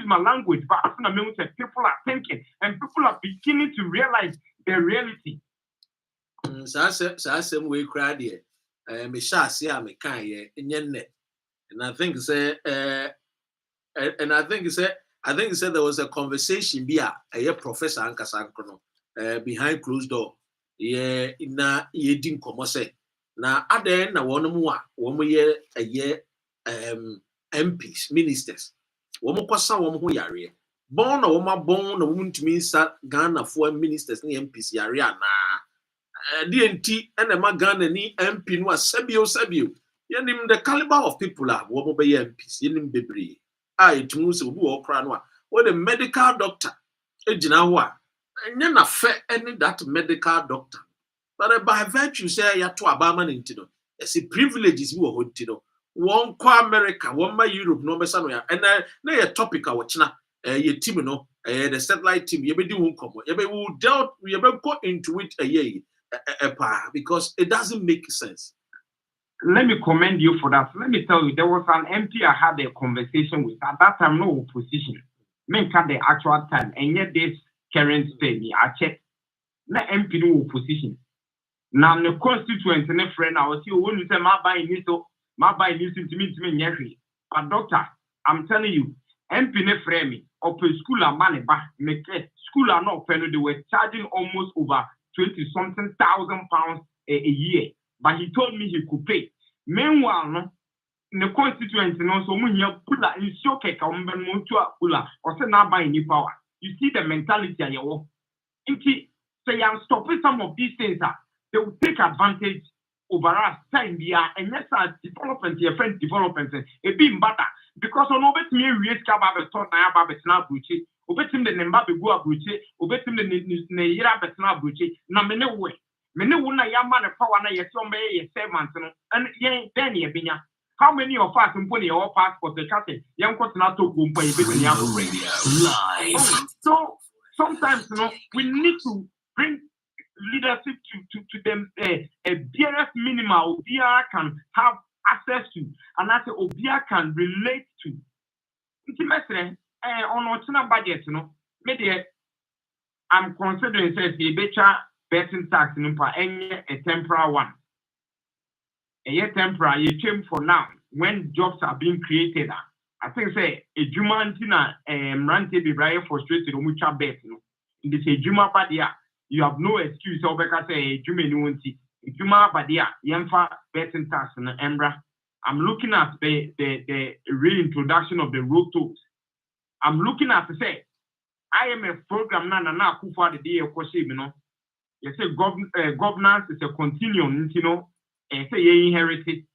my language, but I've seen a man say, people are thinking, and people are beginning to realize the reality. So way cried here. Me shall see I'm a kind and I think say I think there was a conversation via a professor Ankasankono behind closed door. Yeah, na ye din komo say na aden na wono mu a wo mo ye a year MPs ministers wo mo kwasa wo mo ho yare bon na wo ma bon na wo ntumi sa Ghana for ministers na MPs yare ana de enti na ma Ghana ni MP no asabio yenim the caliber of people are wo mo be MPs yenim bebre itumu se obi wo kra no a wo the medical doctor ejina ho a enya na fe any that medical doctor. But by virtue say ya to abama ntino, yes privileges we ho ntino. one kwa America, one my Europe, no mesano and na a topic a watchna ye team no the satellite team ye be do come ye be will doubt ye be go into it a year because it doesn't make sense. Let me commend you for that. Let me tell you, there was an MP I had a conversation with. At that time, no opposition. Men cut the actual time, and yet this current state, I checked. No MP no opposition. Now the constituent and a friend, I was here when you say my buying this, my buying this to me, but doctor, I'm telling you, MP ne frame me, open school are money back, make school are not penny. They were charging almost over 20-something thousand pounds a year. But he told me he could pay. Meanwhile, no, the constituency, no, so when you put that in shock, or say not buying any power. You see the mentality of your work. Say I'm stopping some of these things. They will take advantage over us. Time we are, and yes, development, your friend development, a bit better because on over to me, we have a thought now about now, Gucci, over him the Nembabe go up, Gucci, over him the Nayra Betna Gucci, Namene way. Many wuna ya man power na yes some ye servants and yen then ye binya. How many of us put your passport the castle? Young got not to go by radio live. So sometimes we need to bring leadership to them a barest minimal Obia can have access to and I say Obia can relate to. Intimacy on our budget, maybe I'm considering says the better betting tax a temporary one. A temporary you came for now when jobs are being created. I think say a Jumantina rante be very frustrated on which I bet in this a Juma badia you have no excuse over say Jumanuanti Juma badia Yamfa betting tax and Embra. I'm looking at the reintroduction of the road tolls. I'm looking at say IMF program na kufa the day of you say governance is a continuum, and say you inherited.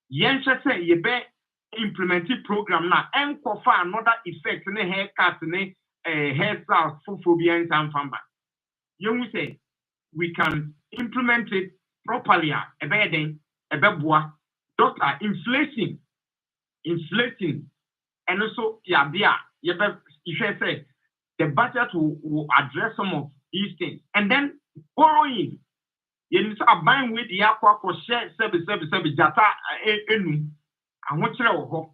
Yen say you be implemented program now, and for another effect in the haircut and hairstyles for phobia and famba. You say we can implement it properly, a bedding, a beboa, doctor, inflating, and also you say the budget will address some of these things, and then borrowing. You need to buying with the aqua for share service data enu. I want you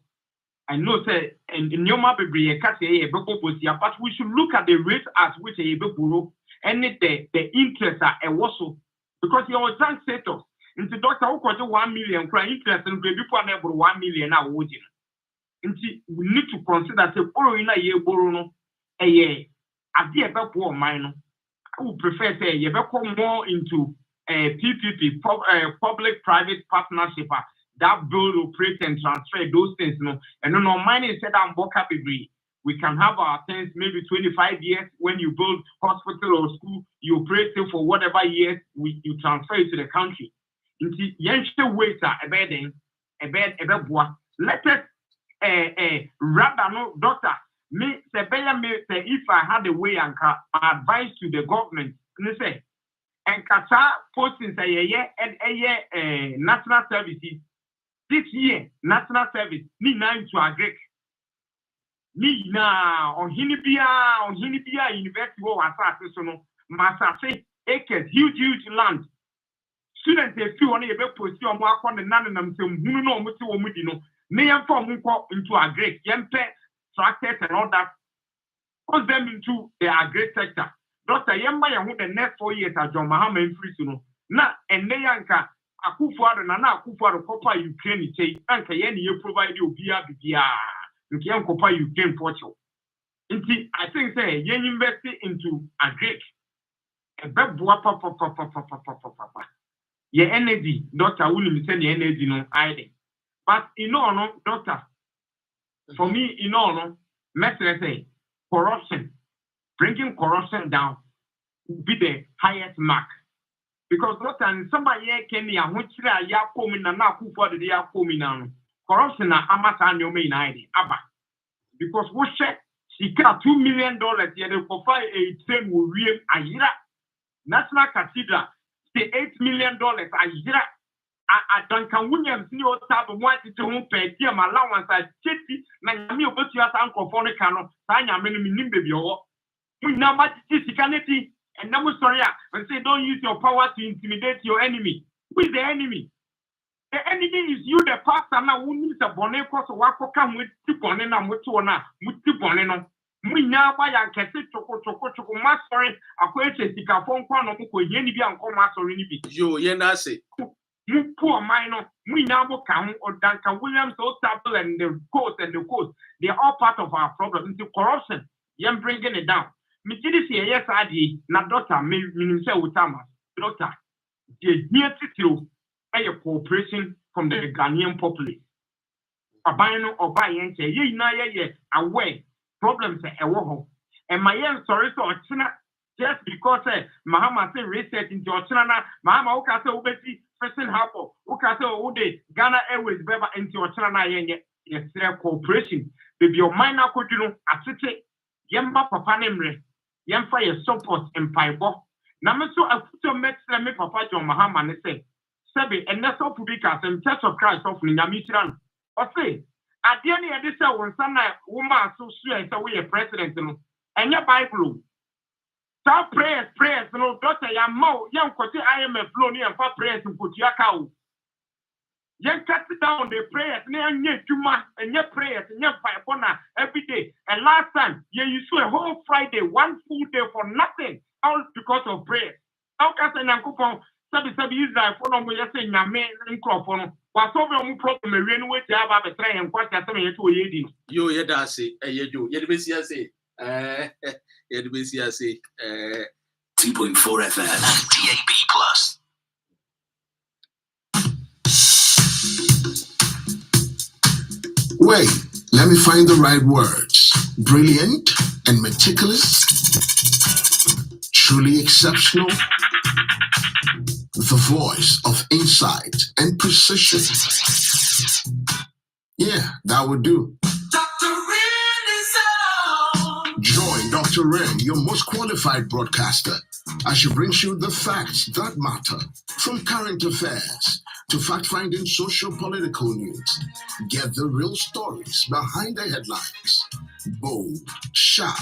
I know say and in your map be a cat but we should look at the rate at which a borrow and the interest are also because your tank status into doctor who 1 million cry interest and before never 1 million now would you. We need to consider the borrowing a year borrow no a year at the about poor minor. I would prefer say you become more into PPP, public-private partnership. That build, operate, and transfer those things. And no money said I'm vocabulary. We can have our things maybe 25 years when you build hospital or school, you operate it for whatever years you transfer it to the country. Into yenche waiter a bed let us rather no doctor. Me say if I had a way and advice to the government, say and kasa posting say and national services this year national service ni na into agree ni na on hinibia university wo asase so no masase acres huge land students e fi won e be post o mo akọ na nanam sem hunu na o mo ti wo mu di no me yam for mo nko into agree yam tractors and all that put them into the agri sector. Doctor Yamba who the next 4 years at John Mahama in free no. Na and Neyanka Akufuado na Akufuado Copa Ukraine take Anka Yen you provide you via Nkian Copa Ukraine Portugal. I think say yen invest into agri. A bebwa papa. Ye energy, Doctor William send the energy no ID. But no, doctor. For me, let's say corruption, bringing corruption down would be the highest mark. Because somebody can be which ya coming and now for the ya coming down. Corruption na amata no main ID. Because we check she got $2 million yet for a train will real a year. National Cathedral say $8 million a year. Duncan Williams ni o tabu mwati te ho pe dia ma allowance a cheti na nyame obetu asa nkofo ne ka no sa nyame no minim bebi owo na ma ti sikaneti and na mo sorry and say don't use your power to intimidate your enemy. Who is the enemy? The enemy is you, the pastor. Now who needs a bonnet cause wako come with two bonnet na mutu na mutu bonnet no we now buy and kese choko ma sorry akweche sika phone kwa no ko yeni bi anko ma sorry ni bi yo ye na say mu poor minor, we now come or Duncan Williams, so table and the coast, they are all part of our problem into corruption. Yam bringing it down. Me see this here, yes, I did. Not doctor, me say with Thomas, doctor. The here to a cooperation from the Ghanaian populace. A bino or buying, say, ye na ye away problems a war. And my young sorry so just because Mahama say research into Ochana, Mahama Oka say obeti person hapo, Oka say ode Ghana Airways beba into Ochana yes cooperation. Baby your mind could you know atite yemba papa nemre yemfa your support and paibo. Namaso a future met me papa John Mahama ne say Sabi and that's all publicas and Church of Christ of Ninyamisran. Or say at the end of this one sana woman so sure so we a president and your Bible. Stop prayers, no doctor, young Kosi IMF flow near for prayers to put your cow. Young cut down the prayers near Juma and your prayers and your fire every day. And last time, you saw a whole Friday, one full day for nothing, all because of prayers. How can I say, Uncle Sabi Israel for no way saying, Yame and Crawford? Was over a problem, a rain way to have a tray and quite as a to a lady. Yo, yet say, you say. Say 2.4 FM DAB Plus. Wait, let me find the right words. Brilliant and meticulous. Truly exceptional. The voice of insight and precision. Yeah, that would do. Join Dr. Ren, your most qualified broadcaster, as she brings you the facts that matter, from current affairs to fact-finding social-political news. Get the real stories behind the headlines. Bold, sharp,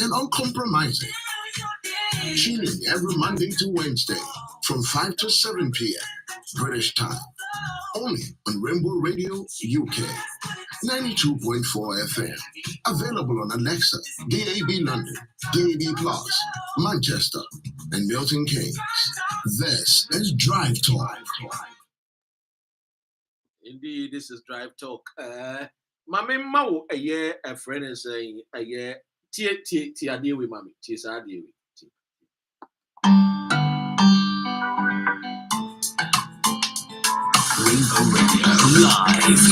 and uncompromising. Tune in every Monday to Wednesday from 5 to 7 p.m. British time. Only on Rainbow Radio UK. 92.4 FM. Available on Alexa, DAB London, DAB Plus, Manchester, and Milton Keynes. This is Drive Talk. Indeed, this is Drive Talk. Mami Mao, a year, a friend is saying, a year, tia deal with Mammy, tis our deal with. Rainbow Radio live.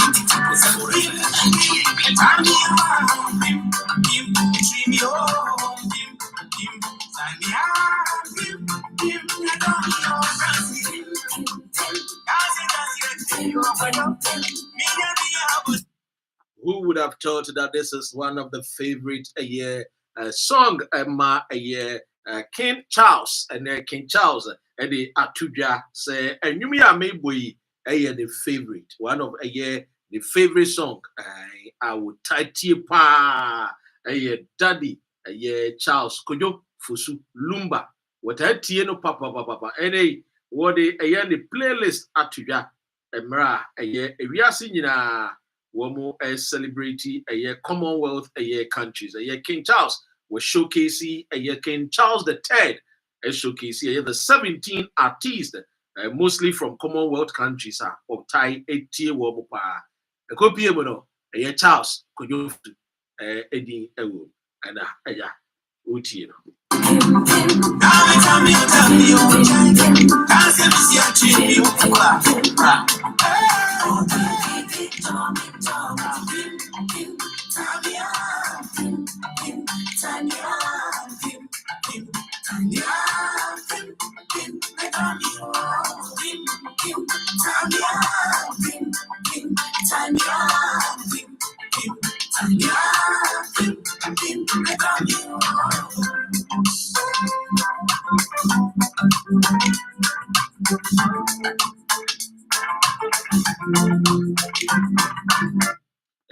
Who would have thought that this is one of the favorite song King Charles and King Charles and the Atuja say and you may boy the favorite one of the favorite song I would tie pa daddy Charles Kojo Fusu Lumba what I no papa any what the playlist Atuja emra ewiase nyina womo celebrity Commonwealth countries King Charles was showcasing King Charles III showcasing the 17 artists mostly from Commonwealth countries of Thai etie womo pa ekopie mo no Charles Kojo edi ewo and utie no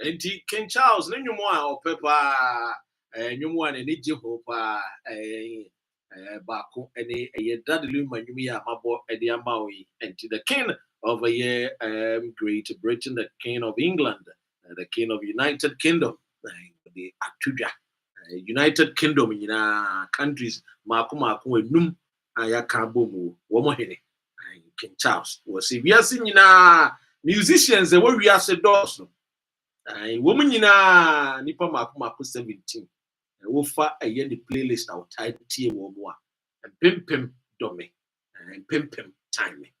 Enti King Charles ne nyumo a opepa nyumo a ne je hopa baako ene dadelu manyum ya mabo ede ama we enti the king of a year Great Britain, the king of England, the king of United Kingdom, the atudwa United Kingdom countries mako enum ayaka bomu wo mo hene King Charles was wiase nyina musicians they were wiase doors no woman nyina nipa mako 17 wo fa aye the playlist out type tie wo mo a pempem dome pempem time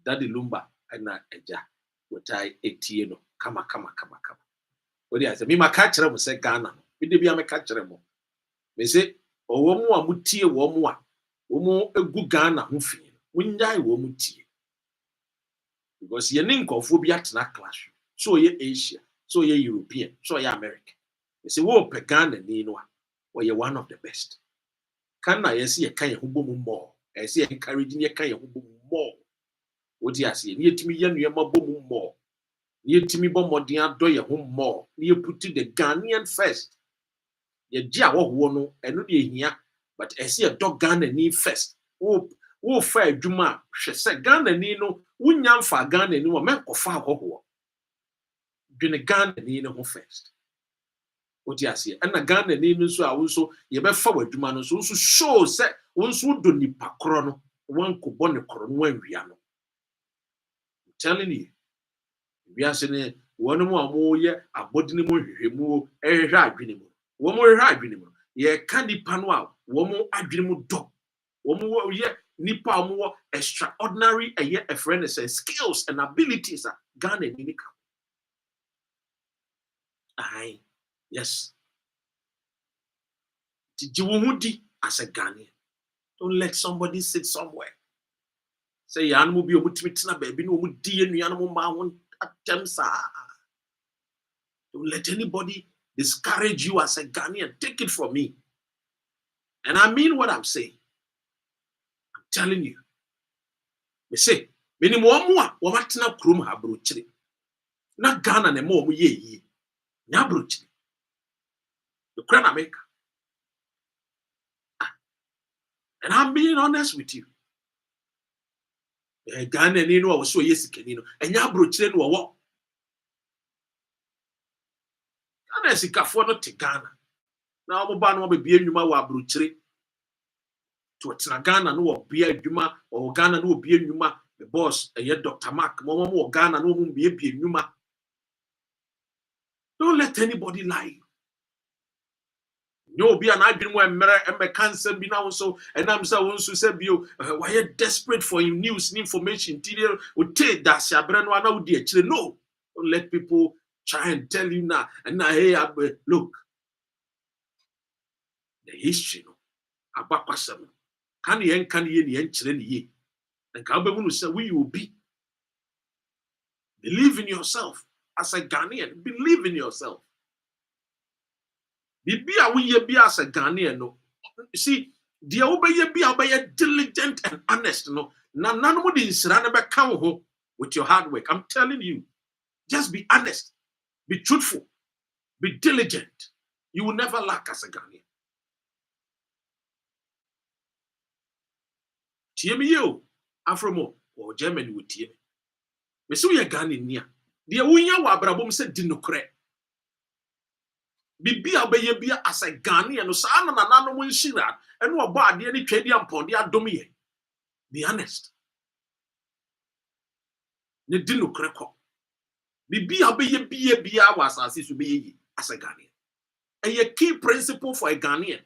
daddy lumba na eja wotai etie no kama what dey say me maka kire mo se Ghana me de bia me ka kire mo me say owo mo a mutie wo mo a wo mo egu Ghana ho fi munyai wo mo tie because ye ne nkofo bi atena clash so ye Asia so ye European so ye American me say wo pe Ghana ni no a wo ye one of the best can na ye see ye kan ye ho bom more ye see ye encourage ye kan ye ho bom more what dey say ni etimi ye nua ma bom more ni etimi bom modern ado ye ho more ni put the Ghanaian first ye gia wo no eno de ehia but I see a dog Ghana ni first wo fa adwuma hwe se Ghana ni no wunya mfa Ghana ni wo menkofa ahoho dwene Ghana ni no ho first oti ase na Ghana ni no so a wo so ye be fa wadwuma no so show se wo so do nipa kro no wanko bone kro no wanwia no I'm telling you we are saying one mo amoye abodini mo hwehwemu ehwehwe adwene mu wo mo hwehwe adwene mu ye ka nipa no a wo mo adwene mu do wo mo ye nipa mo extraordinary a friend says skills and abilities are Ghana ni ka ai yes did you di as a Ghanaian don't let somebody sit somewhere say ya no bi omutimi tena ba bi no omudi enua no ma ho attempts don't let anybody discourage you as a Ghanaian. Take it from me. And I mean what I'm saying. I'm telling you. Me say, many more wamatna krum ha brochiri. Na Ghana ne mo ye. Nya brochiri. The crown America. And I'm being honest with you. Ghana ni no so yesikeni no. Enya brochiri no wo. Ghana sikafo no te Ghana. Na omo ba no be enwuma wa brochiri. To Ghana no be adwuma or Ghana no be enwuma the boss Dr. Mark mo Ghana no be enwuma. Don't let anybody lie. No be an adwin mo emre cancer be now so and I'm so won't say bio why you desperate for news and information interior would take that shabre no na would actually no. Don't let people try and tell you now and now hey look the history no abakwasam can ye ni enchire ni ye and ka be say we will be believe in yourself as a Ghanaian believe in yourself. Bibia we ye be as a Ghanaian no. See, the obey be diligent and honest no. Na nano di nsira na be kan ho with your hard work. I'm telling you, just be honest, be truthful, be diligent. You will never lack as a Ghanaian. Tie me yo, Afromo or Germany with tie me. Me so ye Ghanaian nia. The wunya wa abrabom se di nokre. Bibia obeye bia as a Ghanaian no sa na nano mo nshira eno obo ade ni twedi ampon de adom ye. Be honest. Ne di nokre ko. Bibia obeye bia wa asase so be ye as a Ghanaian. And a key principle for a Ghanaian.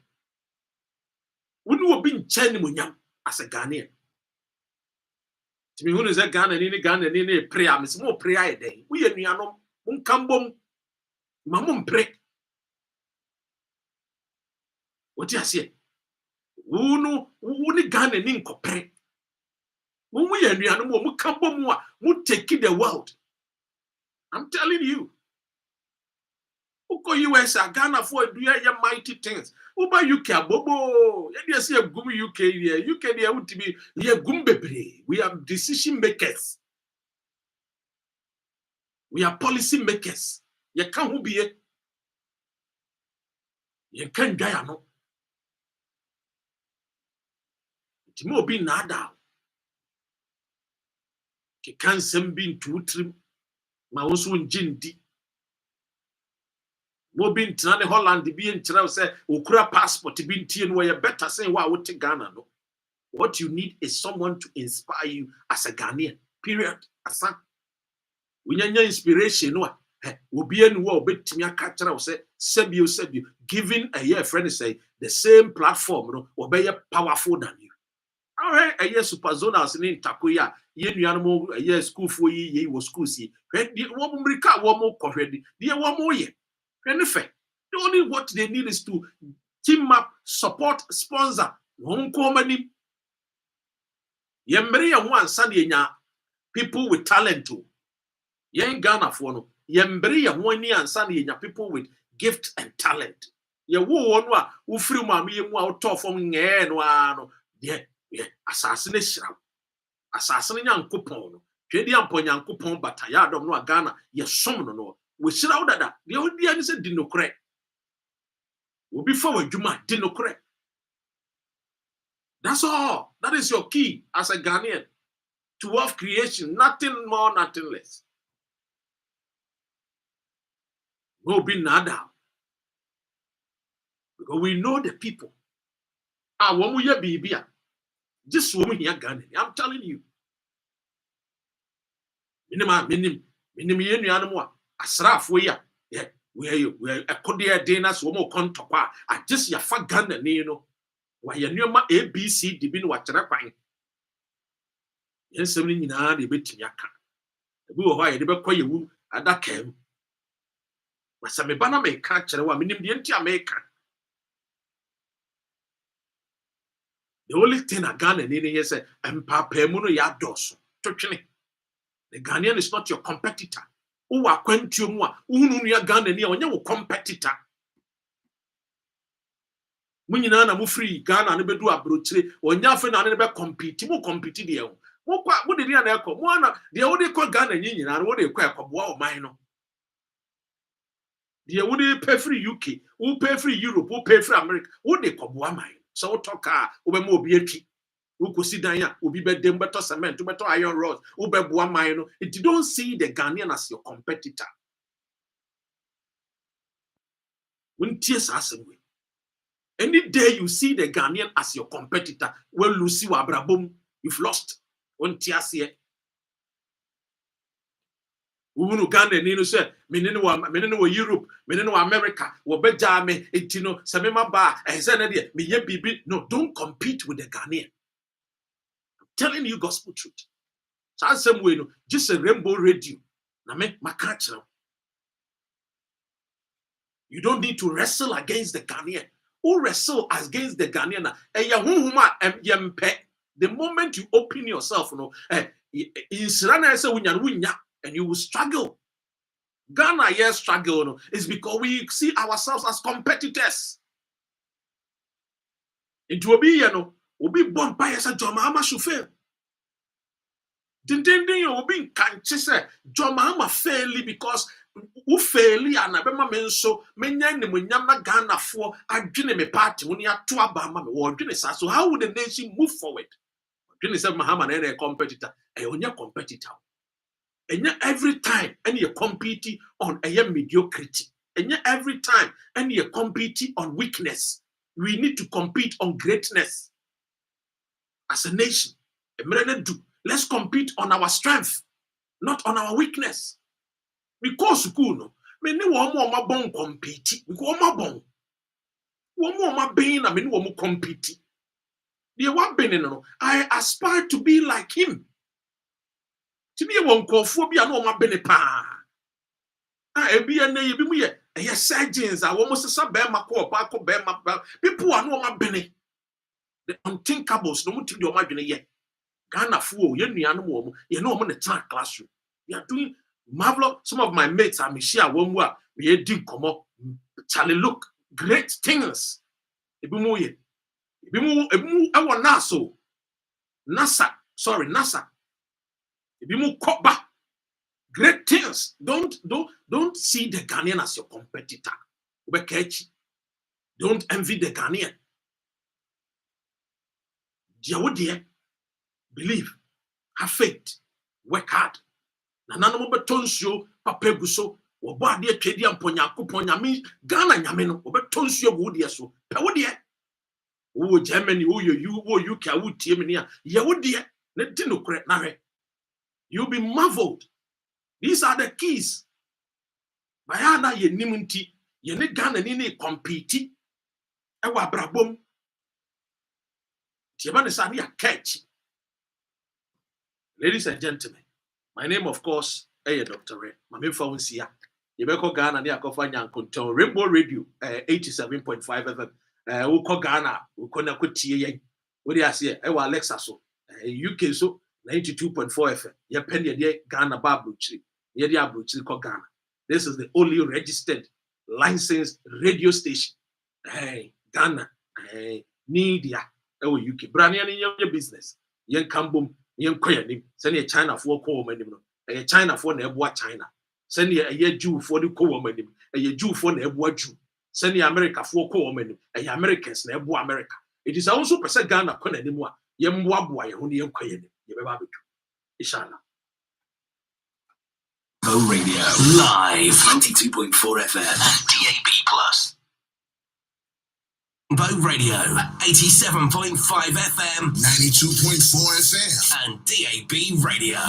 We do be nchen munyam as a Ghanaian. To me, who is a Ghana ni prayer, Miss Mo prayer day. We are niano, unkambom, mamum pray. What you say? Who no, who ni Ghana ni pray. When we are niano, mukambom, mu take the world. I'm telling you. Uko US Ghana for do your mighty things. Uba UK bobo. You see a gum UK here. UK there would be here gumbebre. We are decision makers. We are policy makers. You can't be a you can't die. No, it may be nada. You can't send be two trim. My also in Jindi. Mo be in Holland, be in China, say, Ukra passport, to be in Tien, where you better say, why would take Ghana? No. What you need is someone to inspire you as a Ghanaian. Period. Asa. When you need inspiration, no. Will be any war, but Timia catcher will say, Sebio, giving a year friend say the same platform, no, will be powerful than you. All right, a year super zonals in Takoya, ye animal, a year school for ye was school see. When the woman recap one more already, dear one more year. When the only what they need is to team up, support, sponsor, one company. Yembre one Sunday people with talent too. Yen Ghana for no. Yembre one year and Sunday people with gift and talent. Ye wo one wa free mami ye mo out from no. Yeah, assassination. Assassin Yankupon. Jadi ampo Yankupon bataya dom no Ghana. Ye som no. We should out that. The old dear is a dinocrat. We be forward Juma dinocrat. That's all. That is your key as a Ghanaian to wealth creation. Nothing more, nothing less. No be nada. Because we know the people. Ah, one we be just woman here Ghana. I'm telling you. Minim yenu animal. Asraf we ya. Yeah, we a codia dinas womo contokwa. I just ya fa Ghana ni no. Why you know my ABC dibin watchera kwan. Yen semni nyina de betimi aka. Ebi wo ho aye de be koye wu adaka am. Wasa me bana me ka kire wa minim de ntia me ka. The only thing I Ghana ni here say empapa mu no ya doso. Twetwene. The Ghanaian is not your competitor. Who are quentu mu a unu ya Ghana ni onye wo competitor. Munyina na mu free Ghana ne bedu abrochire onya fe na ne be compete mu compete de ho wo kwa wo de dia na ekọ mo na de wo de kọ Ghana nyina na wo de kọ ekọboa o man no de wo de pay free UK wo pay free Europe wo pay free America wo de kọboa man so wo toka wo be mo obi atwi wo kosi dan ya obi be dem beto cement wo beto iron rods wo be boa man no if you don't see the Ghanaian as your competitor when tears asem we. Any day you see the Ghanaian as your competitor, well, Lucy Wabrabum, you've lost. On Tiasia. Unu Ghana, Nino said, Menino Europe, Menino America, Wabejame, Etino, Samema Ba, and Zenadia, Miye Bibi. No, don't compete with the Ghanaian. I'm telling you gospel truth. So, some way, no, just a rainbow radio. Na me makachra. You don't need to wrestle against the Ghanaian. Who wrestle against the Ghanaian? The moment you open yourself, and you will struggle. Ghana, yes, struggle. It's because we see ourselves as competitors. It will be, born by us a Jomama Shufel. You will be can't Jomama fairly because who fairly and Abema menso menya ne munyama Ghana for adwene me party when ya to abama me or so how would the nation move forward? Adwene say Mahama na a competitor onya competitor and every time and you compete on a mediocrity and every time and you compete on weakness. We need to compete on greatness as a nation. Let's compete on our strength, not on our weakness. Because no, many one more bon compete. Because one more being, I mean, one more compete. The one being, I aspire to be like him. To be one call for be an oma benepa. I be a name, be a surgeons. I almost a sub bema call, Paco Bema. People are no ma bene. The unthinkables, no to your imagine yet. Ghana fool, you animal, you know, on the track classroom. You are doing marvelous. Some of my mates are Michelle one way. We did come up. Charlie, look, great things. Ebimu, our NASA. Sorry, NASA. Ebimu Koba. Great things. Don't see the Ghanaian as your competitor. Don't envy the Ghanaian. Dear, believe, have faith, work hard. Nanano betonsio papeguso. Obadi trade and ponya means Ghana Yameno, Obetonsio Woodia so. Pewdia. Oh, Germany, oh, you can wood Tiemania. Yawudia, Netino correct nare. You'll be marveled. These are the keys. Bayana ye nimunti, ye ne Ghana ni compete. Ewa brabom. Tiabanesani a catch. Ladies and gentlemen, my name, of course, Dr. Ray. My name is Yebeko Ghana ni akofa nyankonton Rainbow Radio 87.5 FM. Uko Ghana, uko na kutie yen. Odi ase ewa Alexa so. UK so 92.4 FM. Ye pen ye Ghana Babruchi. Ye dia Abruchi ko Ghana. This is the only registered licensed radio station. Ghana. Media. Ewa UK. Brania ni your business. Yen kambum, yen koyanim. Send China for ko manim no. China for na ebua China. Send a Jew for the co-woman, a Jew for the Jew. Send America for co-woman, a Americans, Nebu America. It is also per Ghana, Conanimua, Yemwabwa, Hunium Koyen, Yababitu. Ishana. Go Radio, live 92.4 FM and DAB+. Vogue Radio, 87.5 FM, 92.4 FM, and DAB Radio.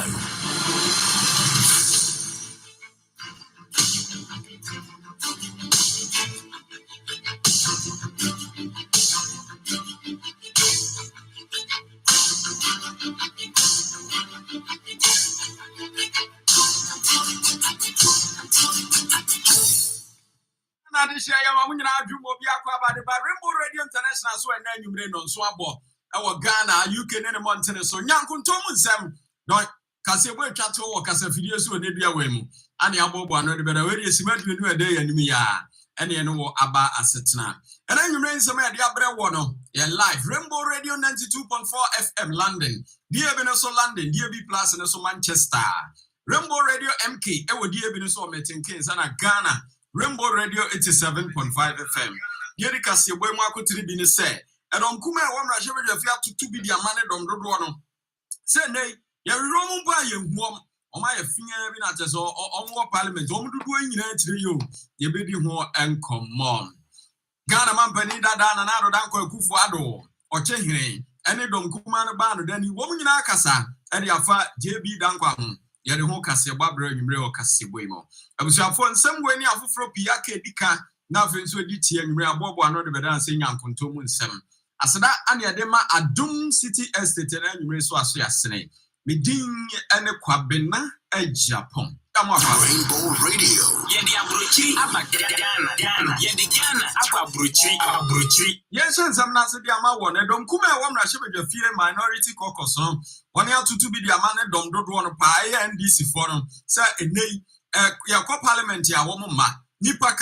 Rainbow Radio International so and then you bring on Swabo. Our Ghana, UK, and Montana. So Yankun Tomusem, don't Casabo Chato or Casafidio, so they be away. And Yabo, one of the better ways you met me a day and me, and you know Abba Assetna. And then you bring some at Yabra Wano, live Rainbow Radio 92.4 FM London, dear Beneso London, DAB Plus, and also Manchester. Rainbow Radio MK, ewo dear Beneso meeting Kings and Ghana. Rainbow Radio 87.5 FM. Yeri kasi boy mo akotiri bi ne se. Edom kuma e wamra hye be afia tutu bi dia mane dom dodo no. Se nei, ye romu ba ye huom. Oma ye finya bi na tese omwo parliament. Omdudu anyina atire yo. Ye be di ho enkomon. Ghana mampani dada na do dan ko akufu ado. Oche hire. Ene dom kuma no ba no dani wom nyina akasa. E dia fa JB dan kwa ho. Yere ho kase gbabra nwumre o kase boy mo. Abusuafo nsem we ni afoforo pia ka edika na afi nso edi tie nwumre abobo ano de beda nse nyankonto mu nsem. Asada ane ade ma Adum City Estate na nwumre so aso yasene. Medin ene kwabena Japan. Rainbow Radio. Yendi abruchi Ghana. Yendi Ghana abruchi. Yes, na se dia ma won edom kuma e won rahye bedwafie minority caucus no. Woni atutu bi dia ma ne dom dodo no pa NDC for no. Say enei ya ko parliament ya wo ma nipa